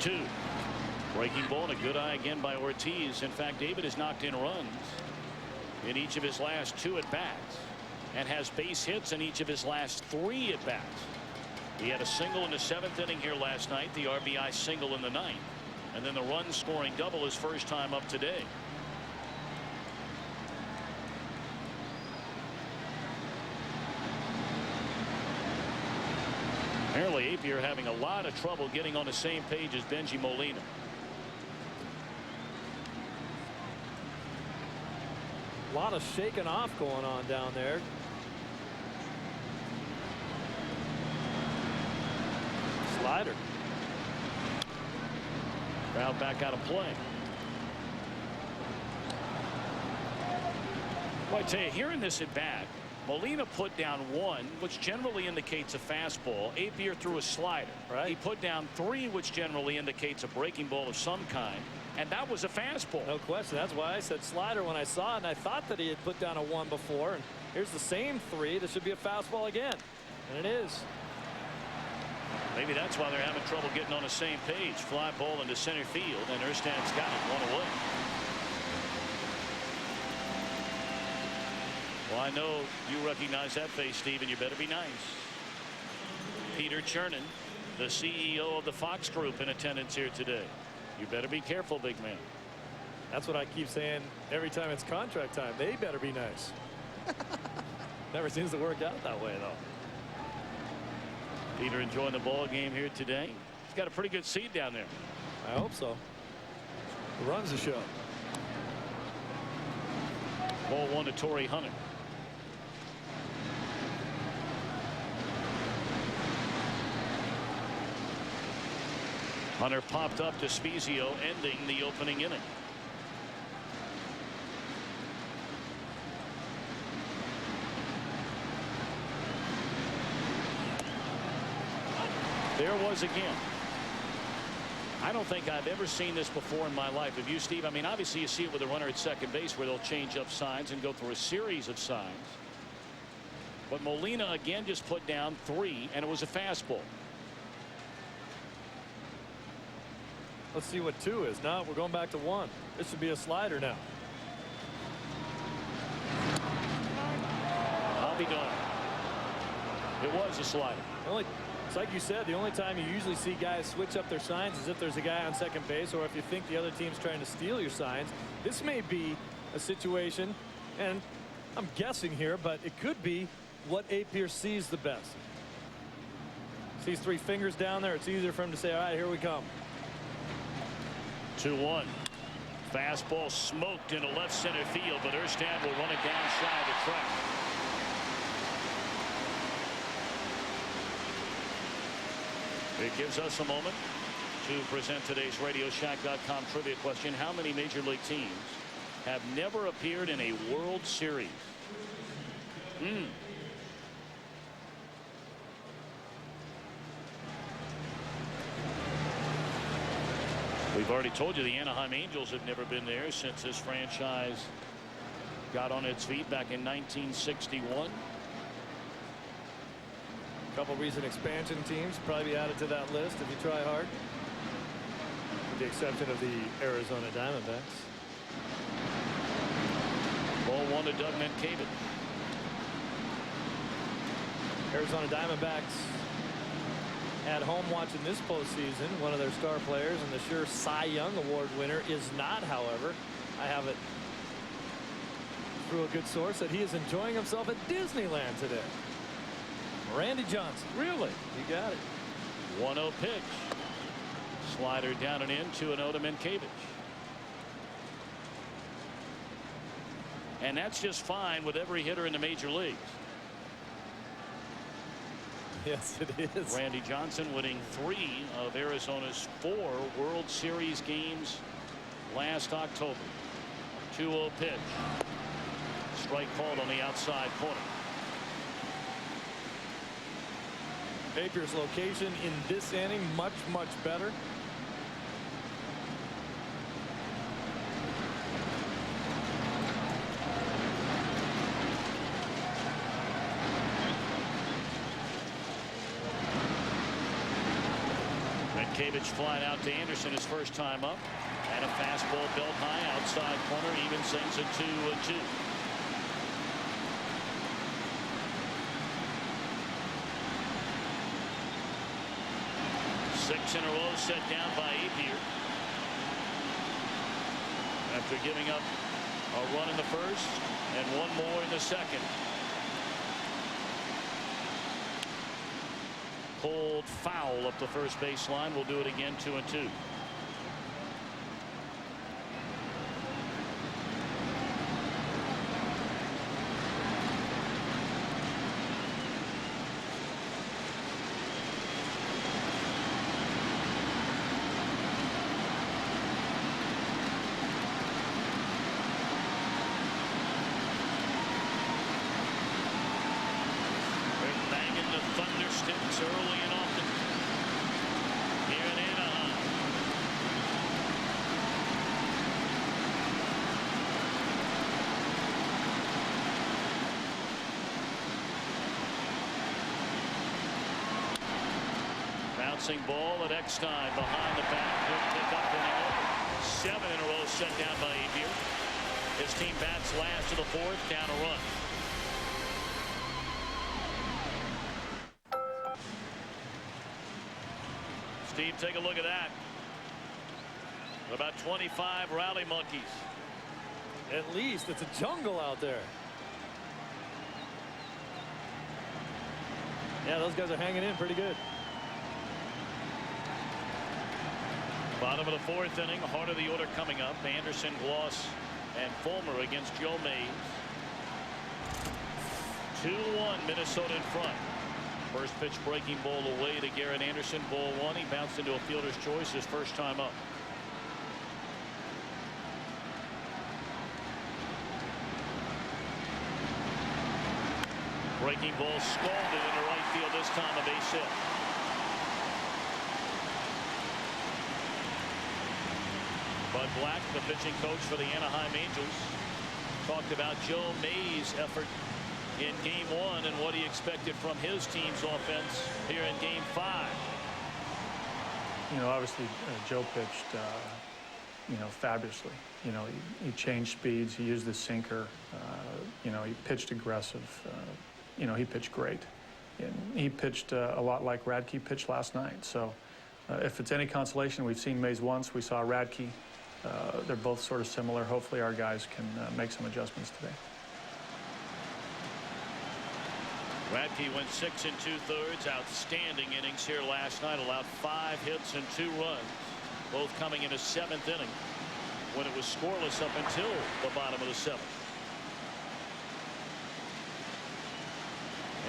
Two. Breaking ball and a good eye again by Ortiz. In fact, David has knocked in runs in each of his last 2 at bats and has base hits in each of his last 3 at bats. He had a single in the 7th inning here last night, the RBI single in the 9th, and then the run scoring double his first time up today. Apparently Napier having a lot of trouble getting on the same page as Benji Molina. A lot of shaking off going on down there. Slider. Crowd back out of play. Well, I tell you, here in this at bat, Molina put down 1, which generally indicates a fastball. Napier threw a slider. Right. He put down 3, which generally indicates a breaking ball of some kind. And that was a fastball. No question. That's why I said slider when I saw it. And I thought that he had put down a 1 before. And here's the same 3. This should be a fastball again. And it is. Maybe that's why they're having trouble getting on the same page. Fly ball into center field. And Erstad's got it 1 away. Well, I know you recognize that face, Steve, and you better be nice. Peter Chernin, the CEO of the Fox Group, in attendance here today. You better be careful, big man. That's what I keep saying every time it's contract time. They better be nice. Never seems to work out that way, though. Peter enjoying the ball game here today. He's got a pretty good seat down there. I hope so. Runs the show. Ball 1 to Torrey Hunter. Hunter popped up to Spezio, ending the opening inning. There was again. I don't think I've ever seen this before in my life. Have you, Steve? I mean, obviously you see it with a runner at second base where they'll change up signs and go through a series of signs. But Molina again just put down 3, and it was a fastball. Let's see what 2 is. Now we're going back to 1. This should be a slider now. I'll be darned. It was a slider. It's like you said, the only time you usually see guys switch up their signs is if there's a guy on second base or if you think the other team's trying to steal your signs. This may be a situation, and I'm guessing here, but it could be what Napier sees the best. Sees 3 fingers down there. It's easier for him to say, all right, here we come. 2-1. Fastball smoked into left center field, but Erstad will run it down shy of the track. It gives us a moment to present today's RadioShack.com trivia question. How many major league teams have never appeared in a World Series? We've already told you the Anaheim Angels have never been there since this franchise got on its feet back in 1961. A couple recent expansion teams probably be added to that list if you try hard. With the exception of the Arizona Diamondbacks. Ball 1 to Doug Mientkiewicz. Arizona Diamondbacks at home watching this postseason. One of their star players and the sure Cy Young Award winner is not, however. I have it through a good source that he is enjoying himself at Disneyland today. Randy Johnson. Really? You got it. 1-0 pitch. Slider down and in. 2-0 to Mientkiewicz. And that's just fine with every hitter in the major leagues. Yes, it is. Randy Johnson winning 3 of Arizona's 4 World Series games last October. 2-0 pitch. Strike called on the outside corner. Napier's location in this inning much better. Mientkiewicz flying out to Anderson his first time up, and a fastball belt high outside corner, even sends it 2-2. Six in a row set down by Napier after giving up a run in the first and 1 more in the second. Pulled foul up the first baseline. We'll do it again. 2-2. Early and often here in Anaheim. Bouncing ball at Eckstein behind the back. Good pick up in the 7 in a row set down by Napier. His team bats last to the 4th, down a run. Steve, take a look at that. About 25 rally monkeys. At least it's a jungle out there. Yeah, those guys are hanging in pretty good. Bottom of the 4th inning, heart of the order coming up. Anderson, Gloss, and Fulmer against Joe Mays. 2-1 Minnesota in front. First pitch breaking ball away to Garrett Anderson. Ball 1. He bounced into a fielder's choice his first time up. Breaking ball scalded into right field, this time a base hit. Bud Black, the pitching coach for the Anaheim Angels, talked about Joe Mays' effort in game 1 and what he expected from his team's offense here in game 5. You know, obviously Joe pitched fabulously. You know, he changed speeds, he used the sinker, you know, he pitched aggressive, you know, he pitched great, and he pitched a lot like Radke pitched last night. So if it's any consolation, we've seen Mays once, we saw Radke. They're both sort of similar. Hopefully our guys can make some adjustments today. Radke went 6 2/3. Outstanding innings here last night. Allowed 5 hits and 2 runs, both coming in a 7th inning when it was scoreless up until the bottom of the 7th.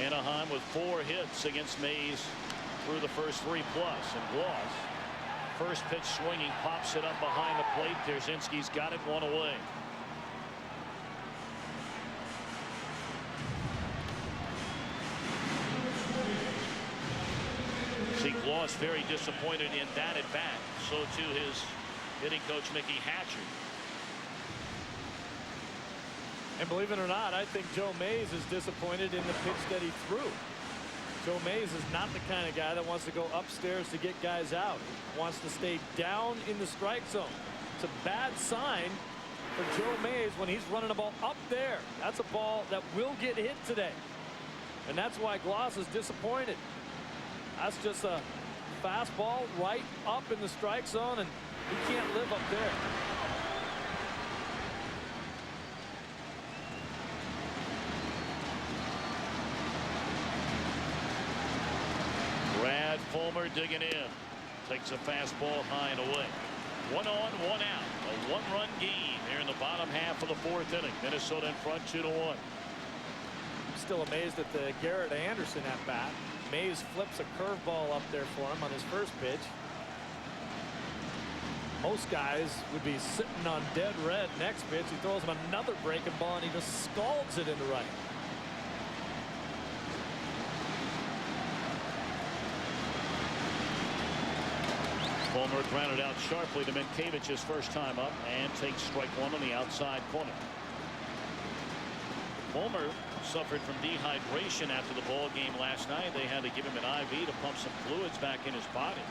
Anaheim with 4 hits against Mays through the first 3+. And Gloss, first pitch swinging, pops it up behind the plate. Derzinski's got it 1 away. Gloss very disappointed in that at bat. So too his hitting coach Mickey Hatcher. And believe it or not, I think Joe Mays is disappointed in the pitch that he threw. Joe Mays is not the kind of guy that wants to go upstairs to get guys out. He wants to stay down in the strike zone. It's a bad sign for Joe Mays when he's running a ball up there. That's a ball that will get hit today. And that's why Gloss is disappointed. That's just a fastball right up in the strike zone, and he can't live up there. Brad Fulmer digging in. Takes a fastball high and away. 1 on, 1 out. A 1-run game here in the bottom half of the 4th inning. Minnesota in front 2-1. Still amazed at the Garrett Anderson at bat. Mays flips a curveball up there for him on his first pitch. Most guys would be sitting on dead red next pitch. He throws him another breaking ball, and he just scalds it into right. Fulmer grounded out sharply to Minkiewicz's first time up and takes strike 1 on the outside corner. Fulmer suffered from dehydration after the ball game last night. They had to give him an IV to pump some fluids back in his body.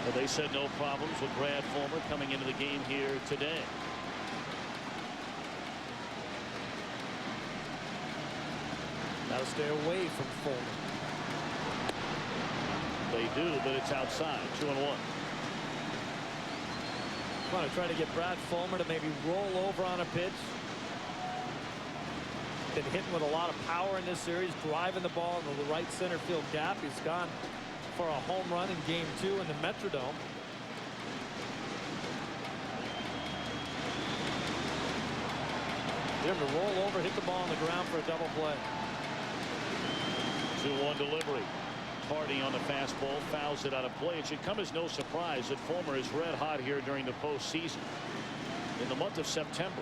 But they said no problems with Brad Fulmer coming into the game here today. Got to stay away from Fulmer. They do, but it's outside. 2-1. Want to try to get Brad Fulmer to maybe roll over on a pitch. Been hitting with a lot of power in this series, driving the ball into the right center field gap. He's gone for a home run in game 2 in the Metrodome. Get him to roll over, hit the ball on the ground for a double play. 2-1 delivery. Hardy on the fastball, fouls it out of play. It should come as no surprise that Fulmer is red hot here during the postseason. In the month of September,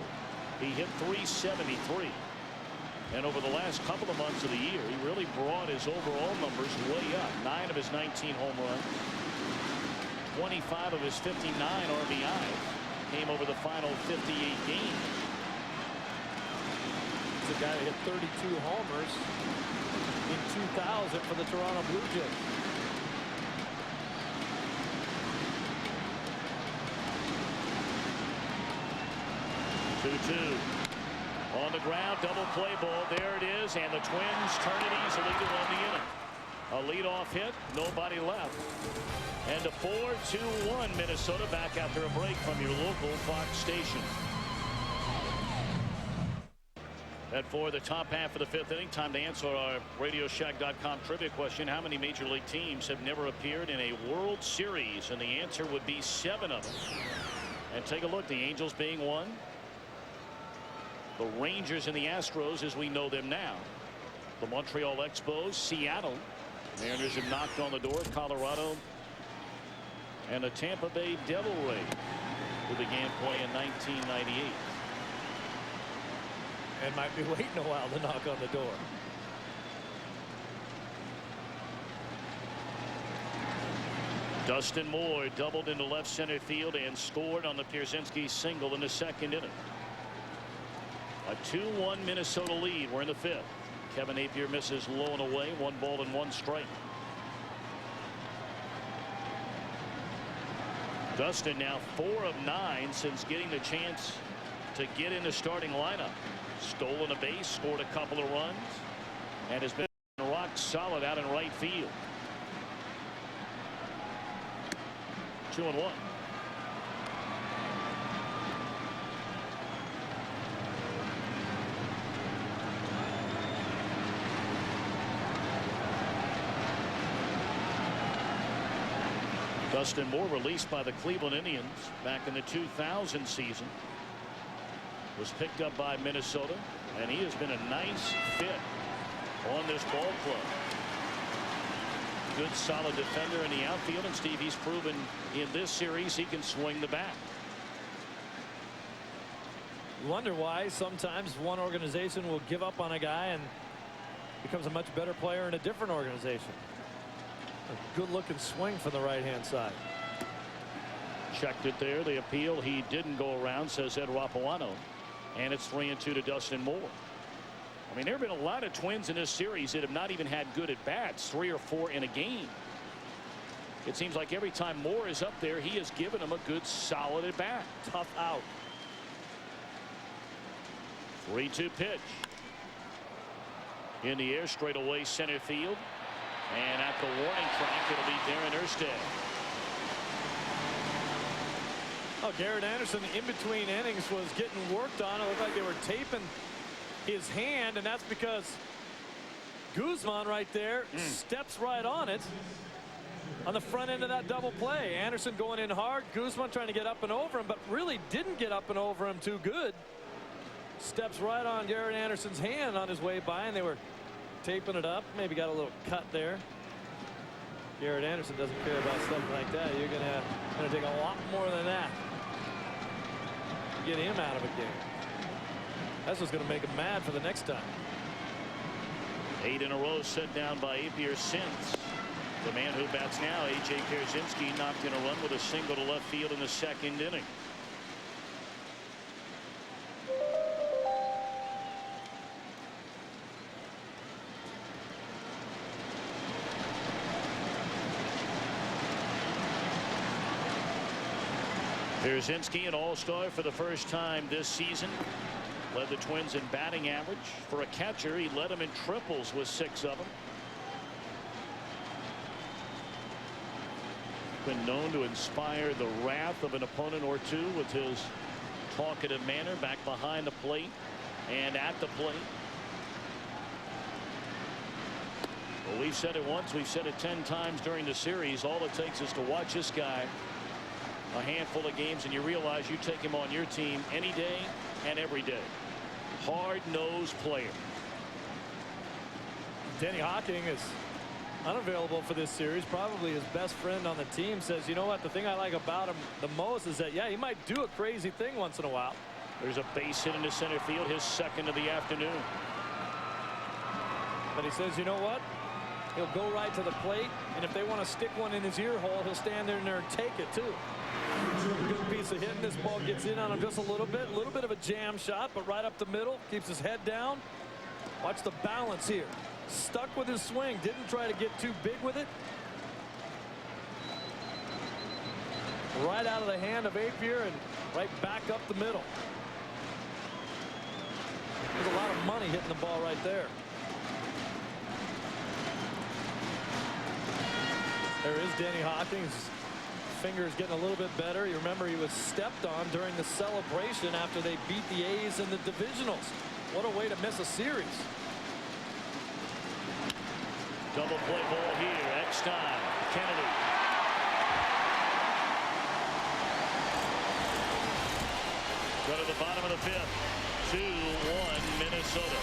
he hit .373. And over the last couple of months of the year, he really brought his overall numbers way up. 9 of his 19 home runs, 25 of his 59 RBIs came over the final 58 games. He's a guy that hit 32 homers in 2000 for the Toronto Blue Jays. Two. On the ground, double play ball. There it is, and the Twins turn it easily to win the inning. A leadoff hit, nobody left. And a 4-2-1 Minnesota back after a break from your local Fox station. And for the top half of the 5th inning, time to answer our RadioShack.com trivia question. How many major league teams have never appeared in a World Series? And the answer would be 7 of them. And take a look, the Angels being one. The Rangers and the Astros as we know them now. The Montreal Expos, Seattle. Mariners have knocked on the door. Colorado. And the Tampa Bay Devil Rays, who began playing in 1998. And might be waiting a while to knock on the door. Dustin Moore doubled into left center field and scored on the Pierzynski single in the 2nd inning. A 2-1 Minnesota lead. We're in the 5th. Kevin Napier misses low and away. 1 ball and 1 strike. Dustin now 4 of 9 since getting the chance to get in the starting lineup. Stolen a base, scored a couple of runs, and has been rock solid out in right field. 2-1. Dustin Moore, released by the Cleveland Indians back in the 2000 season, was picked up by Minnesota, and he has been a nice fit on this ball club. Good solid defender in the outfield, and Steve, he's proven in this series he can swing the bat. You wonder why sometimes one organization will give up on a guy and becomes a much better player in a different organization. A good looking swing from the right hand side. Checked it there. The appeal, he didn't go around, says Ed Rapuano. And it's 3-2 to Dustin Moore. I mean, there have been a lot of Twins in this series that have not even had good at bats, 3 or 4 in a game. It seems like every time Moore is up there, he has given him a good solid at bat. Tough out. 3-2 pitch. In the air, straight away center field. And at the warning track, it'll be Darren Erstad. Oh, Garrett Anderson in between innings was getting worked on. It looked like they were taping his hand, and that's because Guzman right there steps right on it on the front end of that double play. Anderson going in hard, Guzman trying to get up and over him, but really didn't get up and over him too good. Steps right on Garrett Anderson's hand on his way by, and they were taping it up. Maybe got a little cut there. Garrett Anderson doesn't care about stuff like that. You're gonna take a lot more than that to get him out of a game. That's what's going to make him mad for the next time. 8 in a row set down by Apier since. The man who bats now, A.J. Pierzynski, knocked in a run with a single to left field in the second inning. Pierzynski, an all-star for the first time this season. Led the Twins in batting average. For a catcher, he led them in triples with 6 of them. Been known to inspire the wrath of an opponent or two with his talkative manner back behind the plate and at the plate. Well, we've said it once, we've said it 10 times during the series. All it takes is to watch this guy a handful of games and you realize you take him on your team any day and every day. Hard-nosed player. Denny Hocking is unavailable for this series. Probably his best friend on the team says, you know what, the thing I like about him the most is that, yeah, he might do a crazy thing once in a while. There's a base hit into center field, his second of the afternoon. But he says, you know what, he'll go right to the plate, and if they want to stick one in his ear hole, he'll stand there and take it too. Good piece of hitting. This ball gets in on him just a little bit of a jam shot, but right up the middle, keeps his head down. Watch the balance here. Stuck with his swing, didn't try to get too big with it. Right out of the hand of Apier and right back up the middle. There's a lot of money hitting the ball right there. There is Denny Hawkins. Fingers getting a little bit better. You remember he was stepped on during the celebration after they beat the A's in the divisionals. What a way to miss a series. Double play ball here. Eckstein, Kennedy. Go to the bottom of the 5th. 2-1 Minnesota.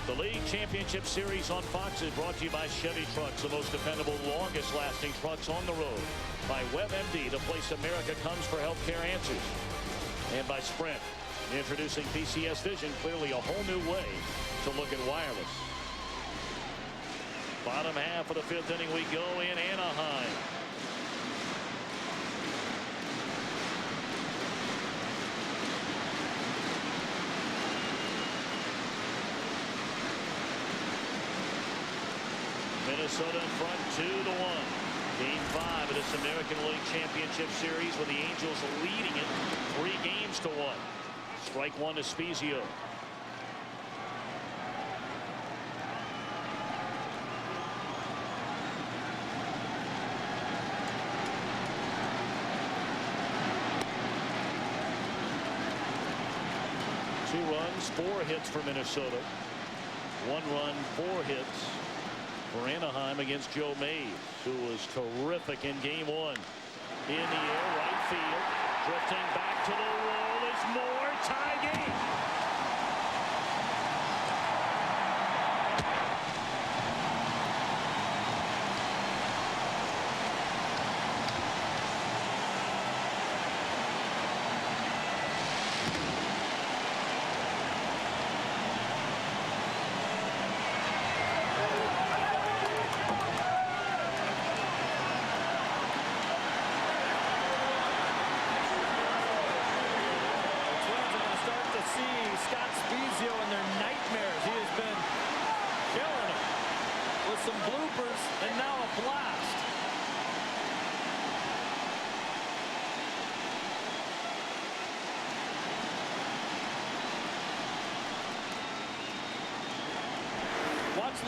The League Championship Series on Fox is brought to you by Chevy Trucks, the most dependable, longest-lasting trucks on the road. By WebMD, the place America comes for healthcare answers. And by Sprint, introducing PCS Vision, clearly a whole new way to look at wireless. Bottom half of the 5th inning we go in Anaheim. Minnesota in front 2-1. Game 5 of this American League Championship Series with the Angels leading it 3-1. Strike one to Spezio. Two runs, 4 hits for Minnesota. 1 run, 4 hits for Anaheim against Joe Mays, who was terrific in game 1. In the air, right field, drifting back to the wall is Moore. Tie game.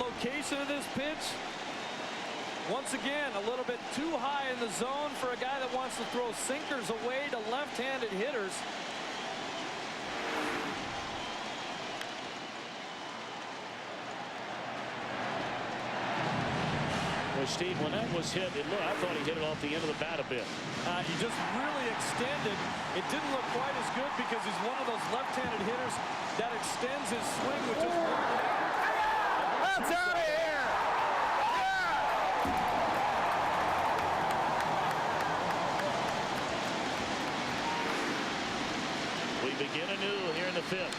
location of this pitch. Once again, a little bit too high in the zone for a guy that wants to throw sinkers away to left-handed hitters. Well, Steve, when that was hit, I thought he hit it off the end of the bat a bit. He just really extended. It didn't look quite as good because he's one of those left-handed hitters that extends his swing with just one hand. That's out of here! We begin anew here in the fifth.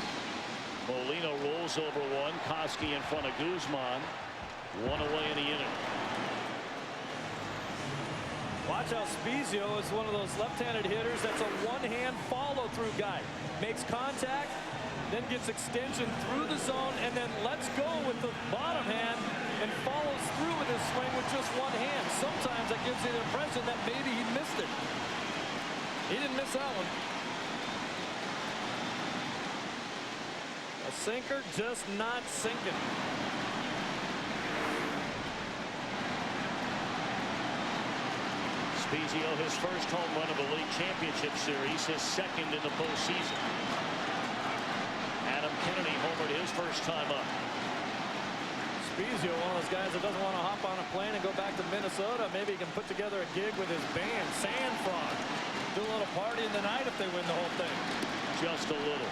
Molina rolls over one. Koski in front of Guzman. One away in the inning. Watch how Spezio is one of those left-handed hitters that's a one-hand follow-through guy. Makes contact, then gets extension through the zone, and then lets go with the bottom hand and follows through with his swing with just one hand. Sometimes that gives you the impression that maybe he missed it. He didn't miss that one. A sinker just not sinking. Spezio, his first home run of the league championship series, his second in the postseason. Adam Kennedy homered his first time up. Spezio, one of those guys that doesn't want to hop on a plane and go back to Minnesota. Maybe he can put together a gig with his band, Sand Frog. Do a little party in the night if they win the whole thing. Just a little.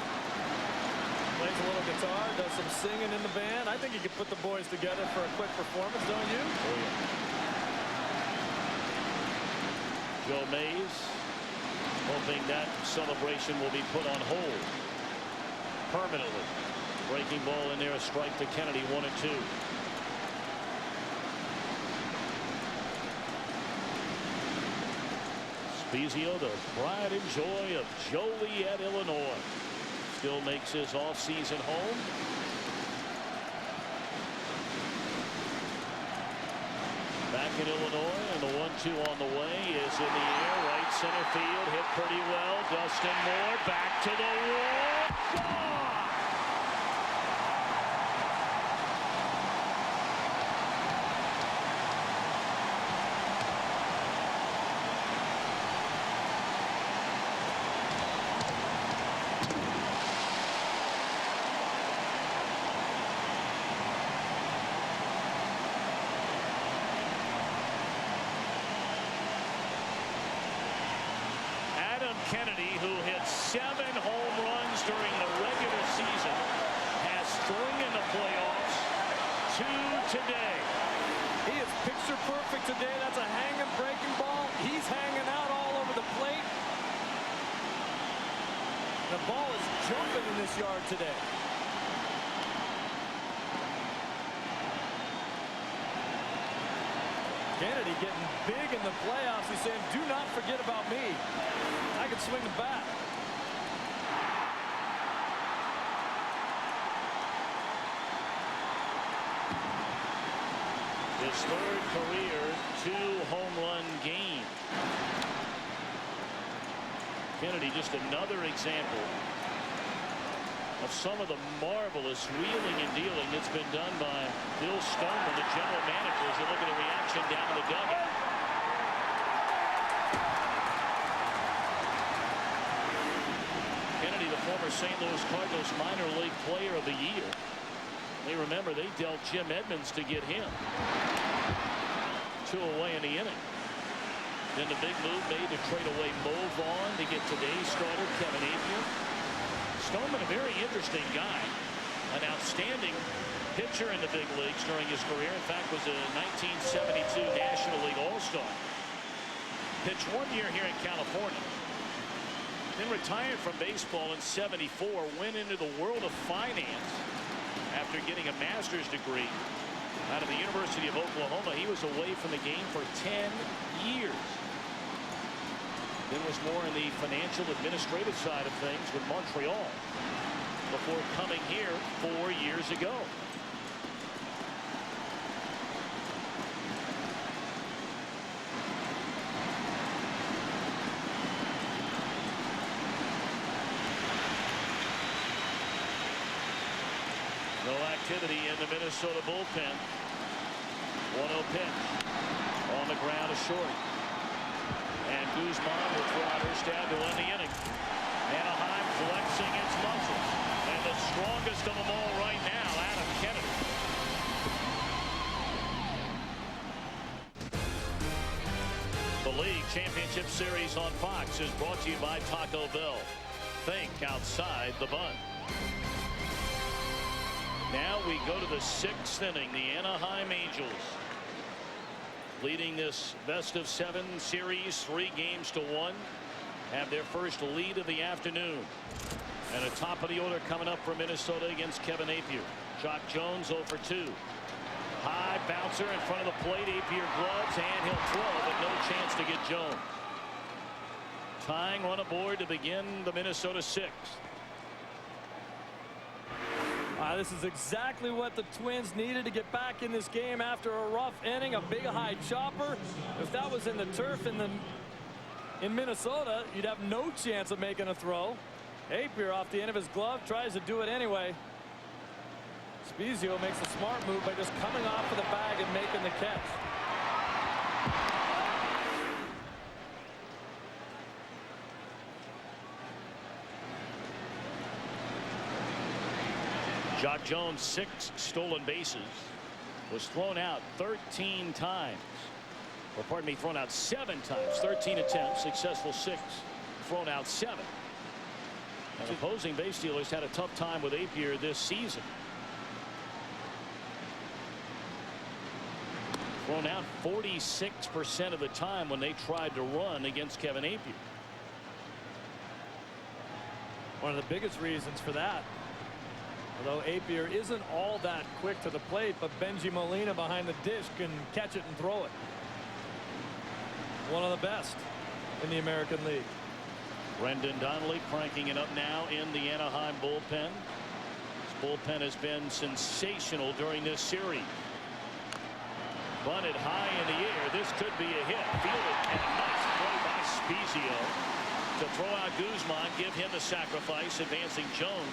Plays a little guitar, does some singing in the band. I think he could put the boys together for a quick performance, don't you? Oh, yeah. Joe Mays hoping that celebration will be put on hold permanently. Breaking ball in there, a strike to Kennedy, 1-2. Spezio, the pride and joy of Joliet, Illinois, still makes his off-season home. Back in Illinois, and the 1-2 on the way is in the air, right center field, hit pretty well. Dustin Moore back to the wall. Gone! Kennedy, who hit 7 home runs during the regular season, has 3 in the playoffs, 2 today. He is picture perfect today. That's a hanging breaking ball. He's hanging out all over the plate. The ball is jumping in this yard today. Kennedy getting big in the playoffs. He's saying, do not forget about me. I can swing the bat. His third career 2-home-run game. Kennedy, just another example of some of the marvelous wheeling and dealing that's been done by Bill Stoneman, the general manager, as you look at the reaction down in the dugout. Kennedy, the former St. Louis Cardinals minor league player of the year. They remember they dealt Jim Edmonds to get him. 2 away in the inning. Then the big move made to trade away Mo Vaughn to get today's starter, Kevin Apier. Stoneman, a very interesting guy. An outstanding pitcher in the big leagues during his career. In fact, was a 1972 National League All-Star. Pitched 1 year here in California. Then retired from baseball in '74. Went into the world of finance after getting a master's degree out of the University of Oklahoma. He was away from the game for 10 years. Then was more in the financial administrative side of things with Montreal before coming here 4 years ago. activity in the Minnesota bullpen. 1-0 pitch on the ground is short. And Guzman will throw out Erstad to end the inning. Anaheim flexing its muscles. And the strongest of them all right now, Adam Kennedy. The League Championship Series on Fox is brought to you by Taco Bell. Think outside the bun. Now we go to the 6th inning. The Anaheim Angels leading this best-of-7 series 3-1, have their first lead of the afternoon. And a top of the order coming up for Minnesota against Kevin Appier. Jock Jones 0 for 2. High bouncer in front of the plate. Appier gloves and he'll throw, but no chance to get Jones. Tying run aboard to begin the Minnesota 6th. This is exactly what the Twins needed to get back in this game after a rough inning. A big high chopper. If that was in the turf in Minnesota, you'd have no chance of making a throw. Appier off the end of his glove tries to do it anyway. Spezio makes a smart move by just coming off of the bag and making the catch. Jock Jones 6 stolen bases, was thrown out 13 times, or pardon me, thrown out 7 times. 13 attempts, successful 6, thrown out 7. And opposing base stealers had a tough time with Appier this season. Thrown out 46% of the time when they tried to run against Kevin Appier. One of the biggest reasons for that, although Appier isn't all that quick to the plate, but Benji Molina behind the dish can catch it and throw it. One of the best in the American League. Brendan Donnelly cranking it up now in the Anaheim bullpen. This bullpen has been sensational during this series. Bunted high in the air. This could be a hit. Fielded, and a nice play by Spezio to throw out Guzman, give him the sacrifice, advancing Jones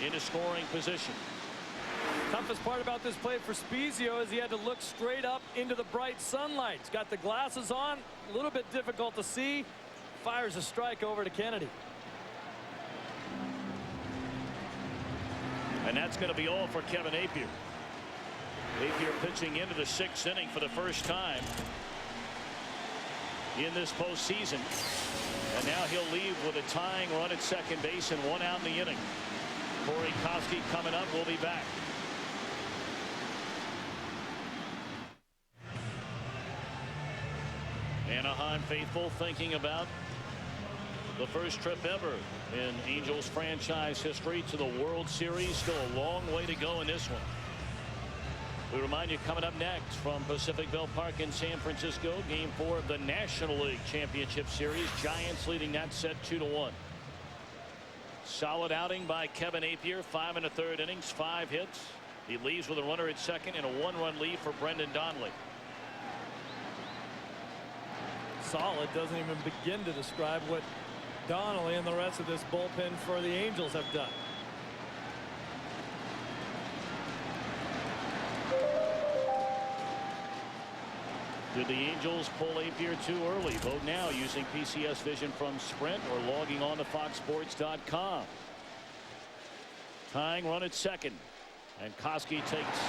into scoring position. Toughest part about this play for Spezio is he had to look straight up into the bright sunlight. He's got the glasses on, a little bit difficult to see. Fires a strike over to Kennedy. And that's going to be all for Kevin Appier. Appier pitching into the 6th inning for the first time in this postseason. And now he'll leave with a tying run at second base and 1 out in the inning. Corey Koski coming up. We'll be back. Anaheim faithful thinking about the first trip ever in Angels franchise history to the World Series. Still a long way to go in this one. We remind you, coming up next from Pacific Park in San Francisco, Game 4 of the National League Championship Series. Giants leading that set 2-1. Solid outing by Kevin Appier. 5 1/3 innings, 5 hits. He leaves with a runner at second and a 1-run lead for Brendan Donnelly. Solid doesn't even begin to describe what Donnelly and the rest of this bullpen for the Angels have done. Did the Angels pull Appier too early? Vote now using PCS Vision from Sprint or logging on to foxsports.com. Tying run at second, and Koski takes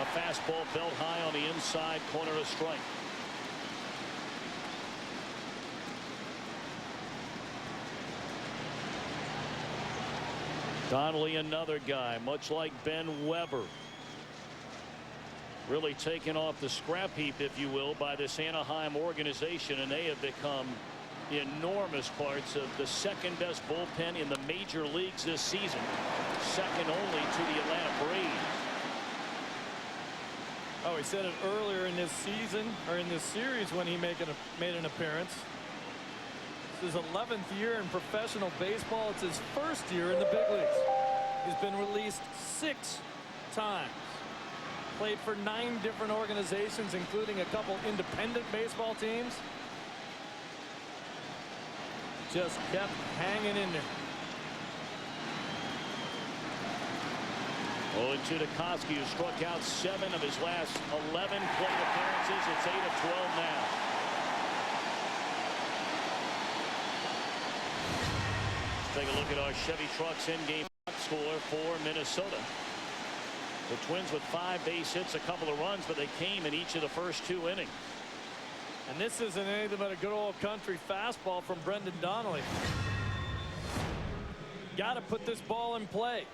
a fastball belt high on the inside corner of strike. Donnelly, another guy much like Ben Weber, really taken off the scrap heap, if you will, by this Anaheim organization, and they have become enormous parts of the second best bullpen in the major leagues this season, second only to the Atlanta Braves. Oh, he said it earlier in this season, or in this series, when he made an appearance. This is his 11th year in professional baseball. It's his first year in the big leagues. He's been released 6 times. Played for 9 different organizations, including a couple independent baseball teams. Just kept hanging in there. 0-2 to Koski, who struck out 7 of his last 11 plate appearances. It's 8 of 12 now. Let's take a look at our Chevy Trucks in-game score for Minnesota. The Twins with 5 base hits, a couple of runs, but they came in each of the first 2 innings. And this isn't anything but a good old country fastball from Brendan Donnelly. Got to put this ball in play.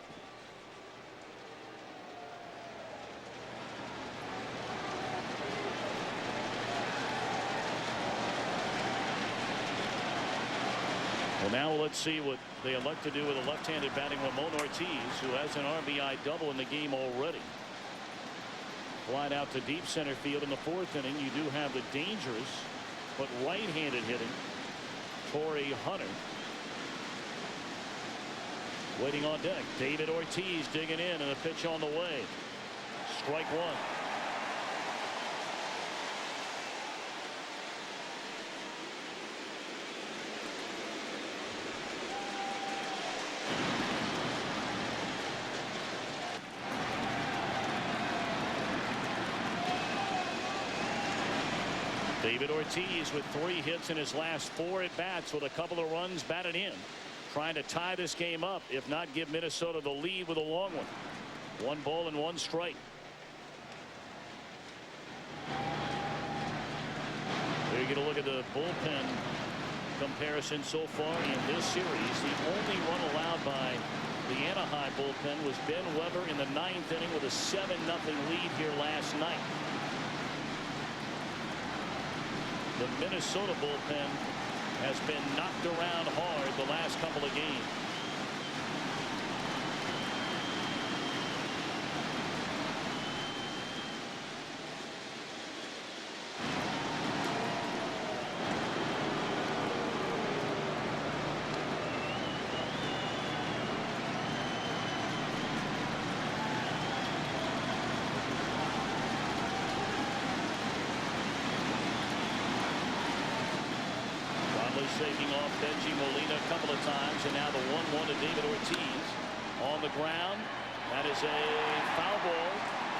Well, now let's see what they elect to do with a left-handed batting Ramon Ortiz, who has an RBI double in the game already. Flied out to deep center field in the 4th inning. You do have the dangerous but right-handed hitting Torrey Hunter. Waiting on deck, David Ortiz digging in, and a pitch on the way. Strike 1. David Ortiz with 3 hits in his last 4 at-bats with a couple of runs batted in. Trying to tie this game up, if not give Minnesota the lead with a long one. 1 ball and 1 strike. There you get a look at the bullpen comparison so far in this series. The only run allowed by the Anaheim bullpen was Ben Weber in the 9th inning with a 7-0 lead here last night. The Minnesota bullpen has been knocked around hard the last couple of games. Shaking off Benji Molina a couple of times, and now the 1-1 to David Ortiz on the ground. That is a foul ball.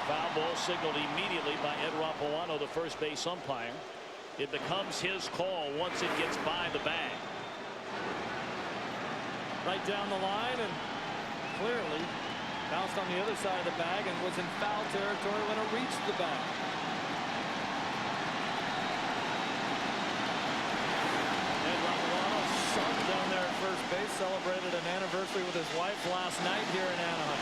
Foul ball signaled immediately by Ed Rapuano, the first base umpire. It becomes his call once it gets by the bag. Right down the line, and clearly bounced on the other side of the bag and was in foul territory when it reached the bag. Down there at first base, celebrated an anniversary with his wife last night here in Anaheim.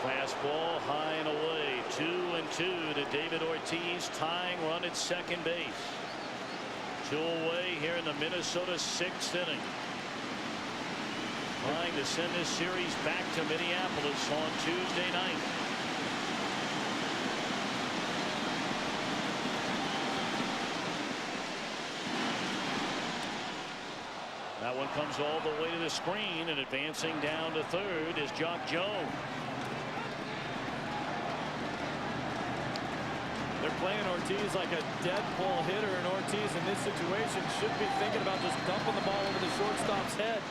Fastball high and away. 2-2 to David Ortiz, tying run at second base. 2 away here in the Minnesota 6th inning. Trying to send this series back to Minneapolis on Tuesday night. That one comes all the way to the screen, and advancing down to third is Jock Jones. They're playing Ortiz like a dead pull hitter, and Ortiz in this situation should be thinking about just dumping the ball over the shortstop's head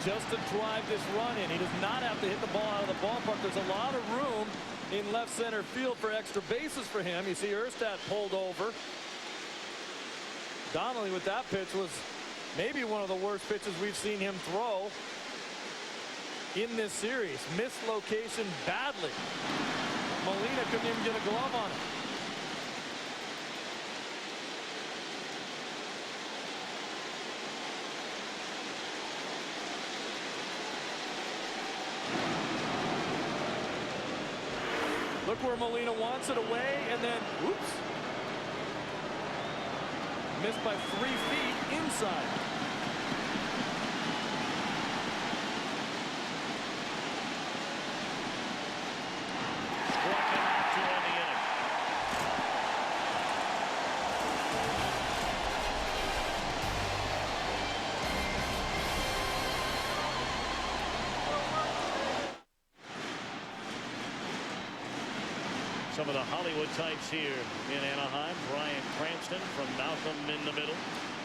just to drive this run in. He does not have to hit the ball out of the ballpark. There's a lot of room in left center field for extra bases for him. You see Erstad pulled over. Donnelly with that pitch was maybe one of the worst pitches we've seen him throw in this series. Missed location badly. Molina couldn't even get a glove on it. Look where Molina wants it away, and then, whoops. Missed by 3 feet inside. Struck him out to end the inning. Some of the Hollywood types here in Anaheim. Bryan Cranston from Malcolm in the Middle.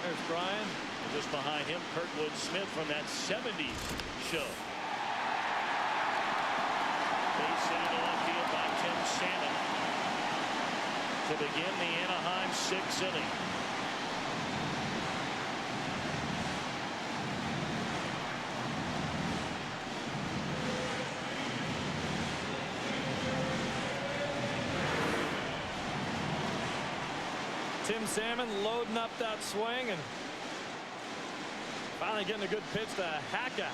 There's Bryan. And just behind him, Kurtwood Smith from that 70s show. Base hit to left field by Tim Salmon to begin the Anaheim 6th inning. Tim Salmon loading up that swing and finally getting a good pitch to Hacka.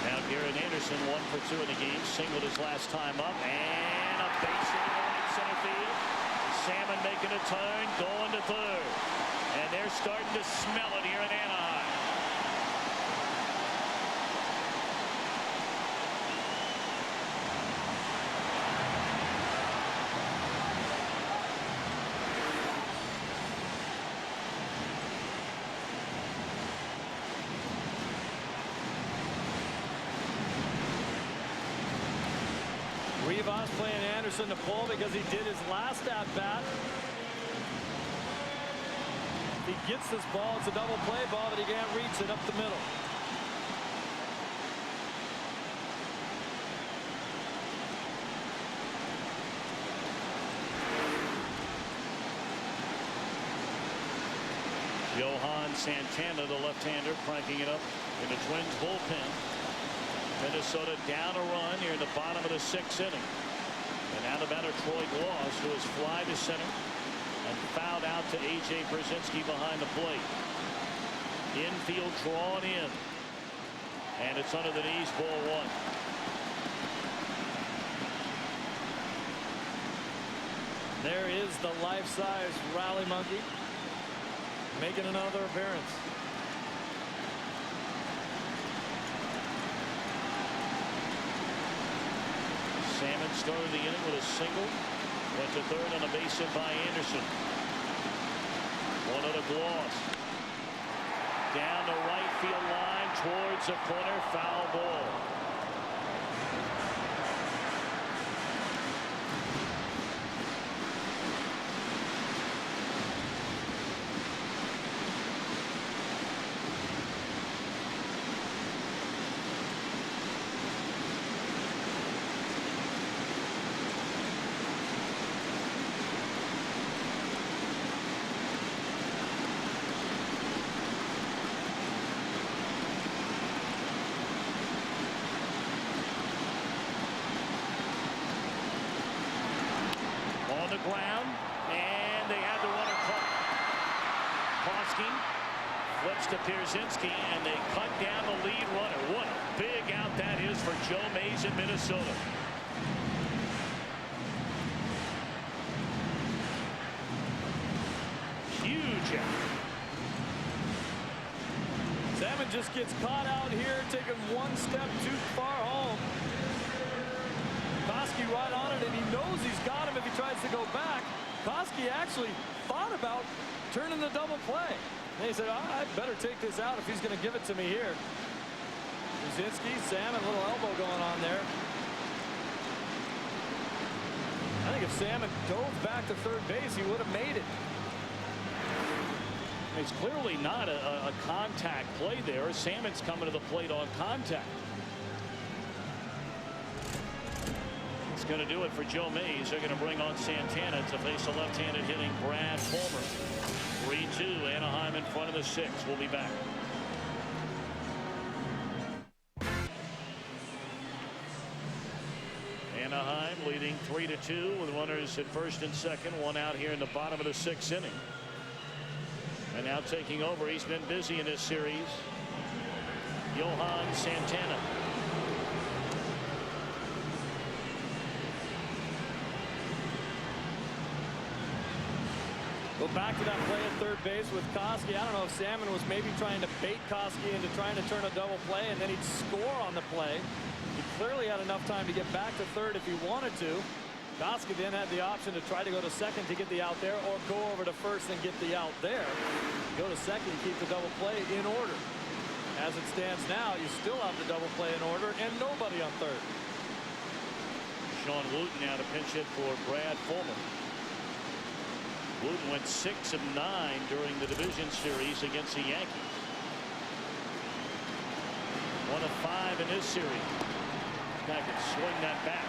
Now Garrett Anderson 1 for 2 in the game. Singled his last time up and a base hit to right center field. Salmon making a turn, going to third, and they're starting to smell it here in Anaheim. Rivas playing Anderson to pull because he did his last at bat. He gets this ball. It's a double play ball, but he can't reach it up the middle. Johan Santana, the left-hander, cranking it up in the Twins bullpen. Minnesota down a run here in the bottom of the 6th inning. And now the batter Troy Gloss, who has fly to center and fouled out to A.J. Brzezinski behind the plate. Infield drawn in. And it's under the knees, ball 1. There is the life-size rally monkey making another appearance. Salmon started the inning with a single. Went to third on a base hit by Anderson. 1-0 Gloss. Down the right field line towards the corner. Foul ball. On the ground, and they had the runner caught. Koski flips to Pierzynski, and they cut down the lead runner. What a big out that is for Joe Mays in Minnesota. Huge out. Salmon just gets caught out here, taking one step too far home. Koski right on it, and he knows he's got him if he tries to go back. Koski actually thought about turning the double play. And he said, I better take this out if he's going to give it to me here. Brzezinski, Salmon, little elbow going on there. I think if Salmon dove back to third base, he would have made it. It's clearly not a contact play there. Salmon's coming to the plate on contact. Going to do it for Joe Mays. They're going to bring on Santana to face a left-handed hitting Brad Palmer. 3-2 Anaheim in front of the 6th. We'll be back. Anaheim leading 3-2 with runners at first and second. One out here in the bottom of the 6th inning. And now taking over. He's been busy in this series. Johan Santana. Go back to that play at third base with Koski. I don't know if Salmon was maybe trying to bait Koski into trying to turn a double play, and then he'd score on the play. He clearly had enough time to get back to third if he wanted to. Koski then had the option to try to go to second to get the out there, or go over to first and get the out there. Go to second, keep the double play in order. As it stands now, you still have the double play in order and nobody on third. Sean Wooten now to pinch hit for Brad Fulmer. Wooten went 6 of 9 during the division series against the Yankees. 1 of 5 in this series. Guy can swing that back.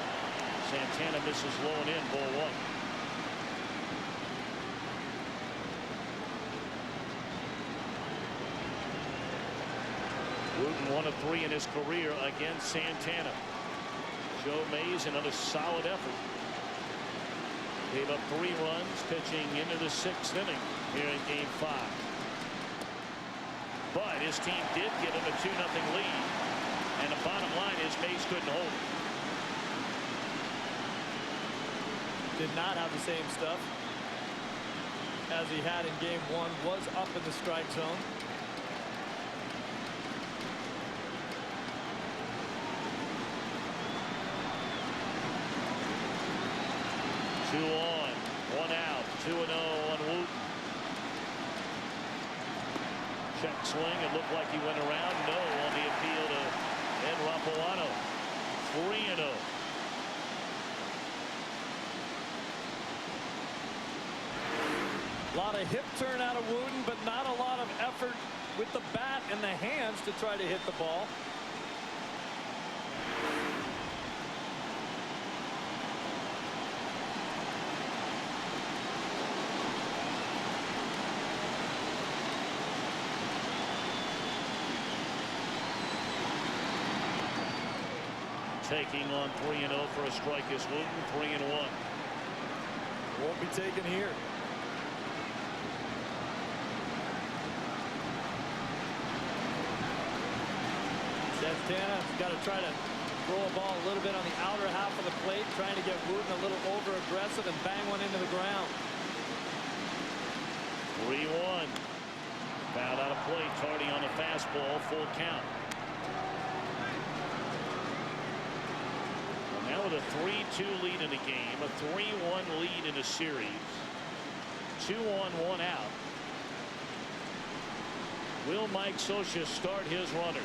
Santana misses low and in, ball 1. Wooten 1 of 3 in his career against Santana. Joe Mays, another solid effort. Gave up 3 runs pitching into the 6th inning here in game 5. But his team did give him a 2-0 lead. And the bottom line is Mays couldn't hold it. Did not have the same stuff as he had in game 1. Was up in the strike zone. Two on, 1 out, 2-0 on Wooten. Check swing. It looked like he went around. No on the appeal to Ed Rapuano. 3-0. A lot of hip turn out of Wooten, but not a lot of effort with the bat and the hands to try to hit the ball. Taking on 3-0 for a strike is Wooten. 3-1. Won't be taken here. Santana's got to try to throw a ball a little bit on the outer half of the plate, trying to get Wooten a little over aggressive and bang one into the ground. 3-1. Fouled out of play. Tardy on the fastball. Full count. Now with a 3-2 lead in the game, a 3-1 lead in a series. 2 on, 1 out. Will Mike Scioscia start his runners?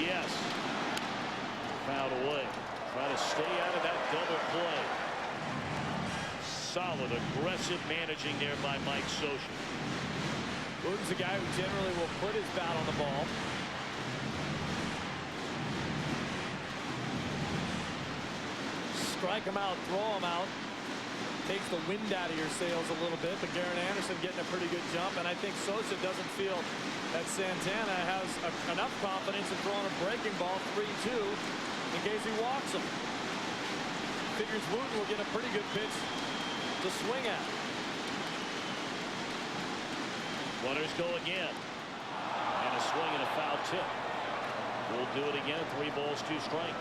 Yes. Fouled away. Try to stay out of that double play. Solid, aggressive managing there by Mike Scioscia. Wooten's a guy who generally will put his bat on the ball. Strike him out, throw him out. Takes the wind out of your sails a little bit, but Garrett Anderson getting a pretty good jump, and I think Scioscia doesn't feel that Santana has enough confidence in throwing a breaking ball 3-2 in case he walks him. Figures Wooten will get a pretty good pitch to swing at. Runners go again. And a swing and a foul tip. We'll do it again. 3 balls, 2 strikes.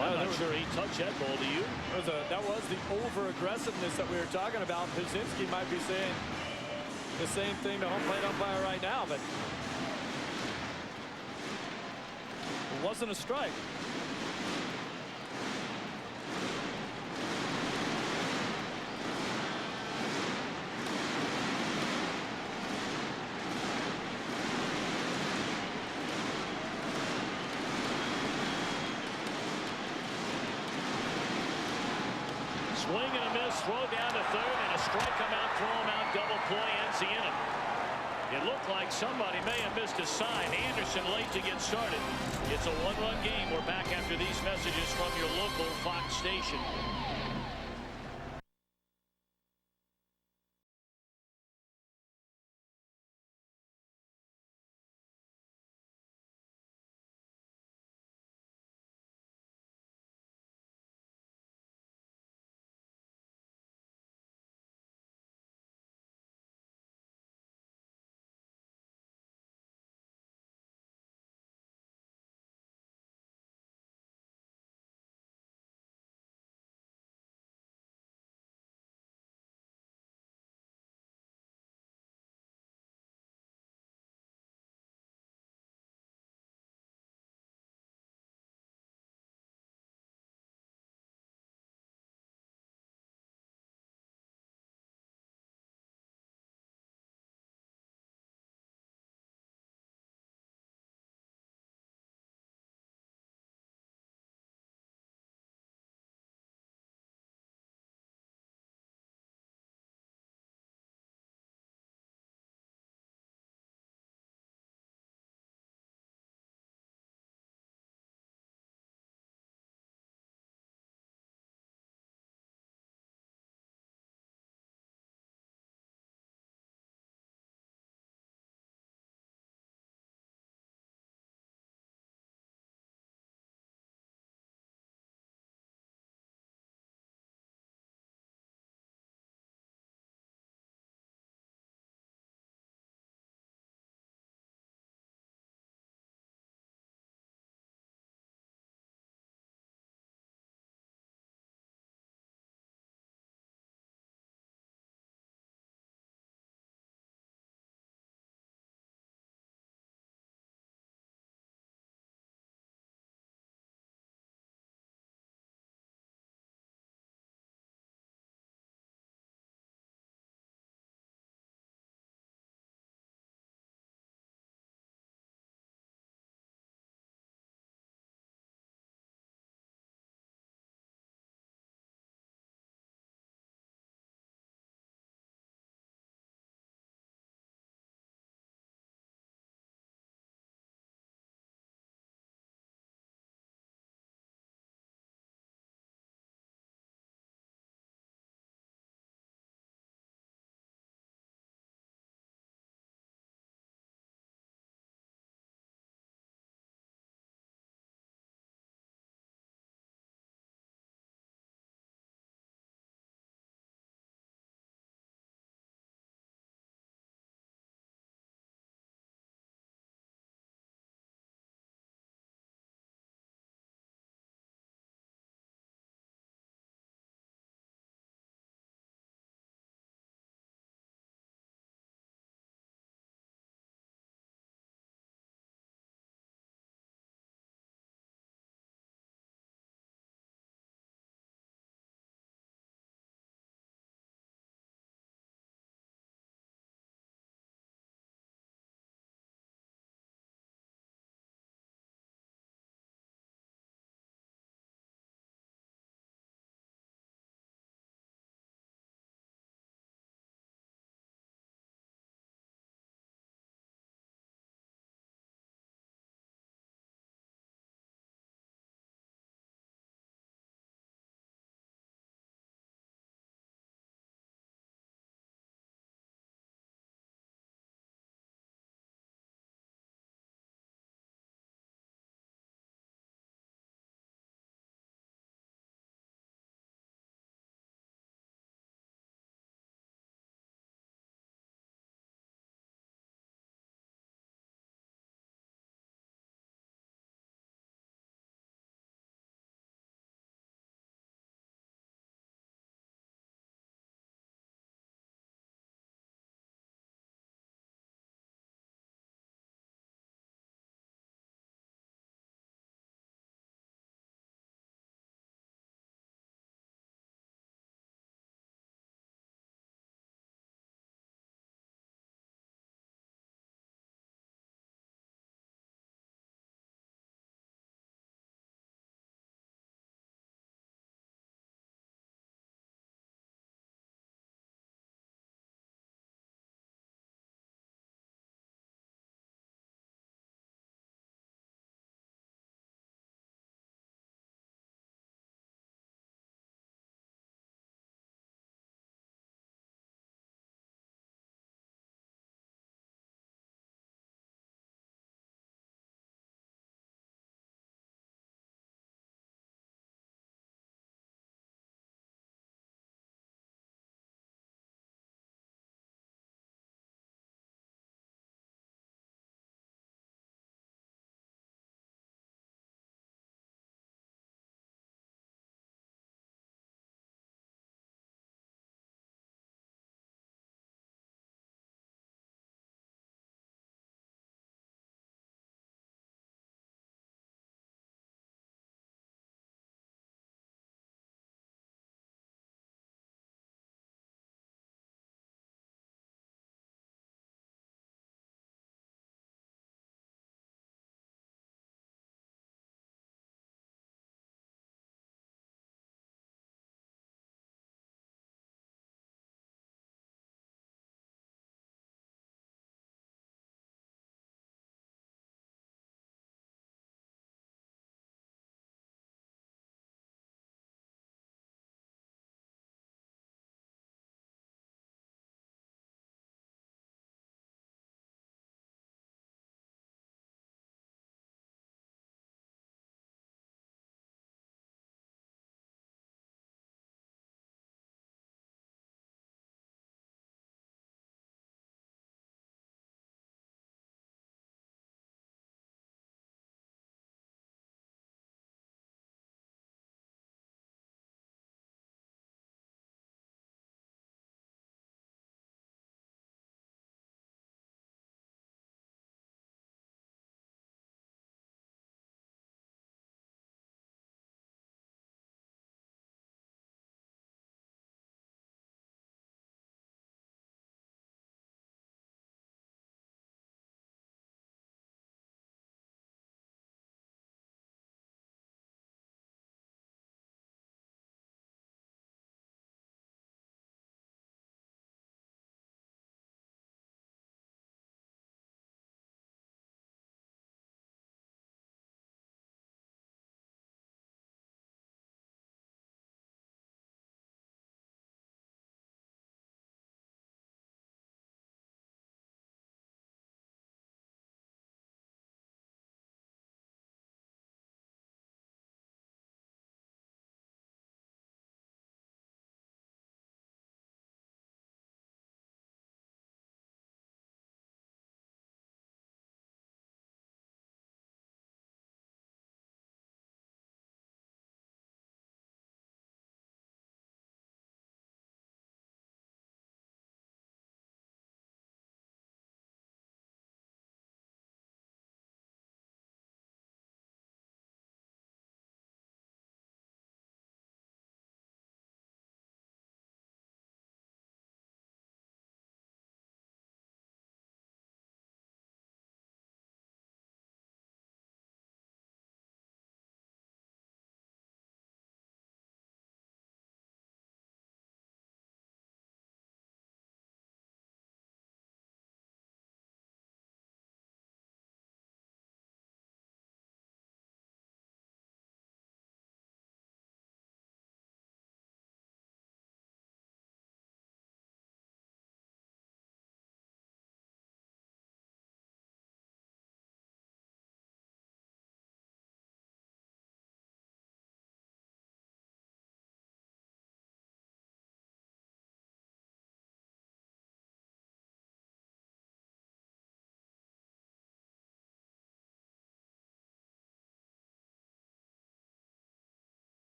I'm not sure he touched that ball. Do you? That was the over aggressiveness that we were talking about. Pazinski might be saying the same thing to home plate umpire right now, but it wasn't a strike. Swing and a miss, throw down to third, and a strike come out, throw him out, double play, ends the inning. It looked like somebody may have missed a sign. Anderson late to get started. It's a 1-run game. We're back after these messages from your local Fox station.